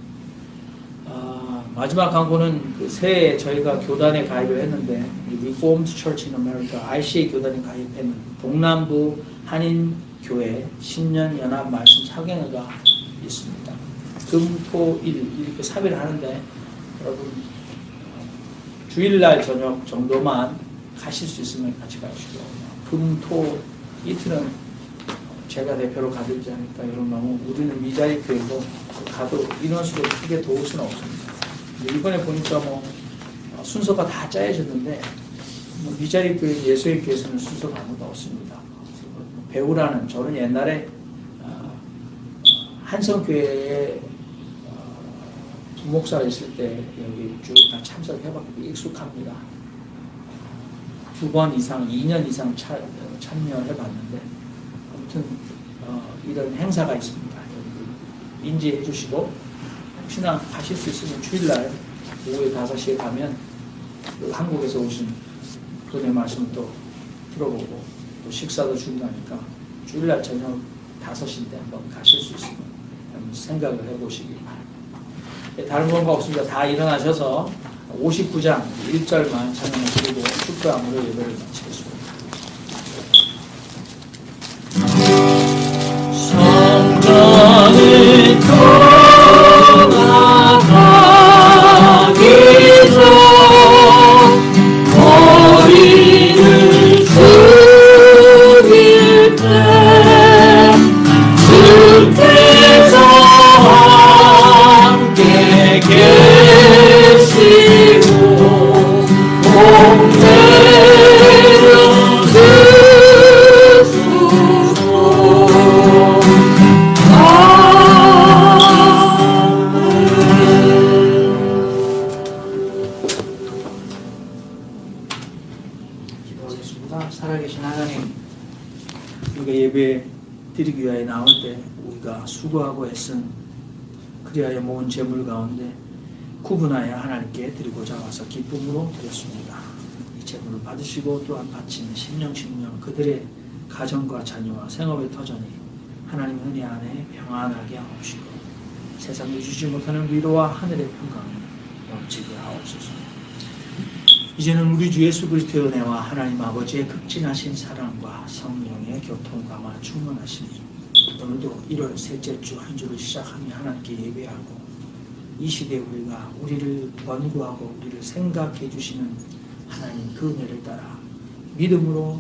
마지막 광고는 그 새해에 저희가 교단에 가입을 했는데 Reformed Church in America RCA 교단에 가입했는 동남부 한인교회 신년 연합 말씀 사경회가 있습니다. 금, 토, 일 이렇게 3일 하는데 여러분 주일날 저녁 정도만 가실 수 있으면 같이 가시고 금, 토 이틀은 제가 대표로 가들지 않을까. 여러분 너무 우리는 미자리 교회고 가도 인원수를 크게 도울 수는 없습니다. 이번에 보니까 순서가 다 짜여졌는데 미자리 교회 예수의 교회에서는 순서가 아무도 없습니다. 배우라는 저는 옛날에 한성교회에 부목사가 있을 때 여기 쭉 다 참석해봤고 익숙합니다. 2번 이상, 2년 이상 참여해봤는데 아무튼 이런 행사가 있습니다. 인지해 주시고 혹시나 가실 수 있으면 주일날 오후에 5시에 가면 한국에서 오신 그분의 말씀 또 들어보고 또 식사도 준다니까 주일날 저녁 5시인데 한번 가실 수 있으면 한번 생각을 해보시기 바랍니다. 다른 건가 없습니다. 다 일어나셔서 59장 1절만 찬양하시고 축도함으로 예배를 마치겠습니다. 살아계신 하나님, 우리가 예배 드리기 위하여 나올 때 우리가 수고하고 애쓴 그리하여 모은 재물 가운데 구분하여 하나님께 드리고자 와서 기쁨으로 드렸습니다. 이 재물을 받으시고 또한 바치는 심령 그들의 가정과 자녀와 생업의 터전이 하나님 은혜 안에 평안하게 하옵시고 세상에 주지 못하는 위로와 하늘의 평강이 넘치게 하옵소서. 이제는 우리 주 예수 그리스도의 은혜와 하나님 아버지의 극진하신 사랑과 성령의 교통감화 충만하심, 오늘도 1월 셋째 주 한 주를 시작하며 하나님께 예배하고 이 시대에 우리를 권고하고 우리를 생각해 주시는 하나님 그 은혜를 따라 믿음으로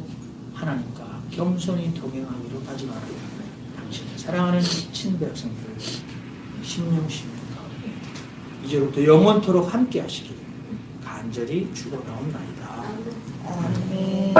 하나님과 겸손히 동행하기로 다짐하고 당신의 사랑하는 미친 백성들을 심령 가운데 이제부터 영원토록 함께 하시기를 간절히 축원하옵나이다. 아멘.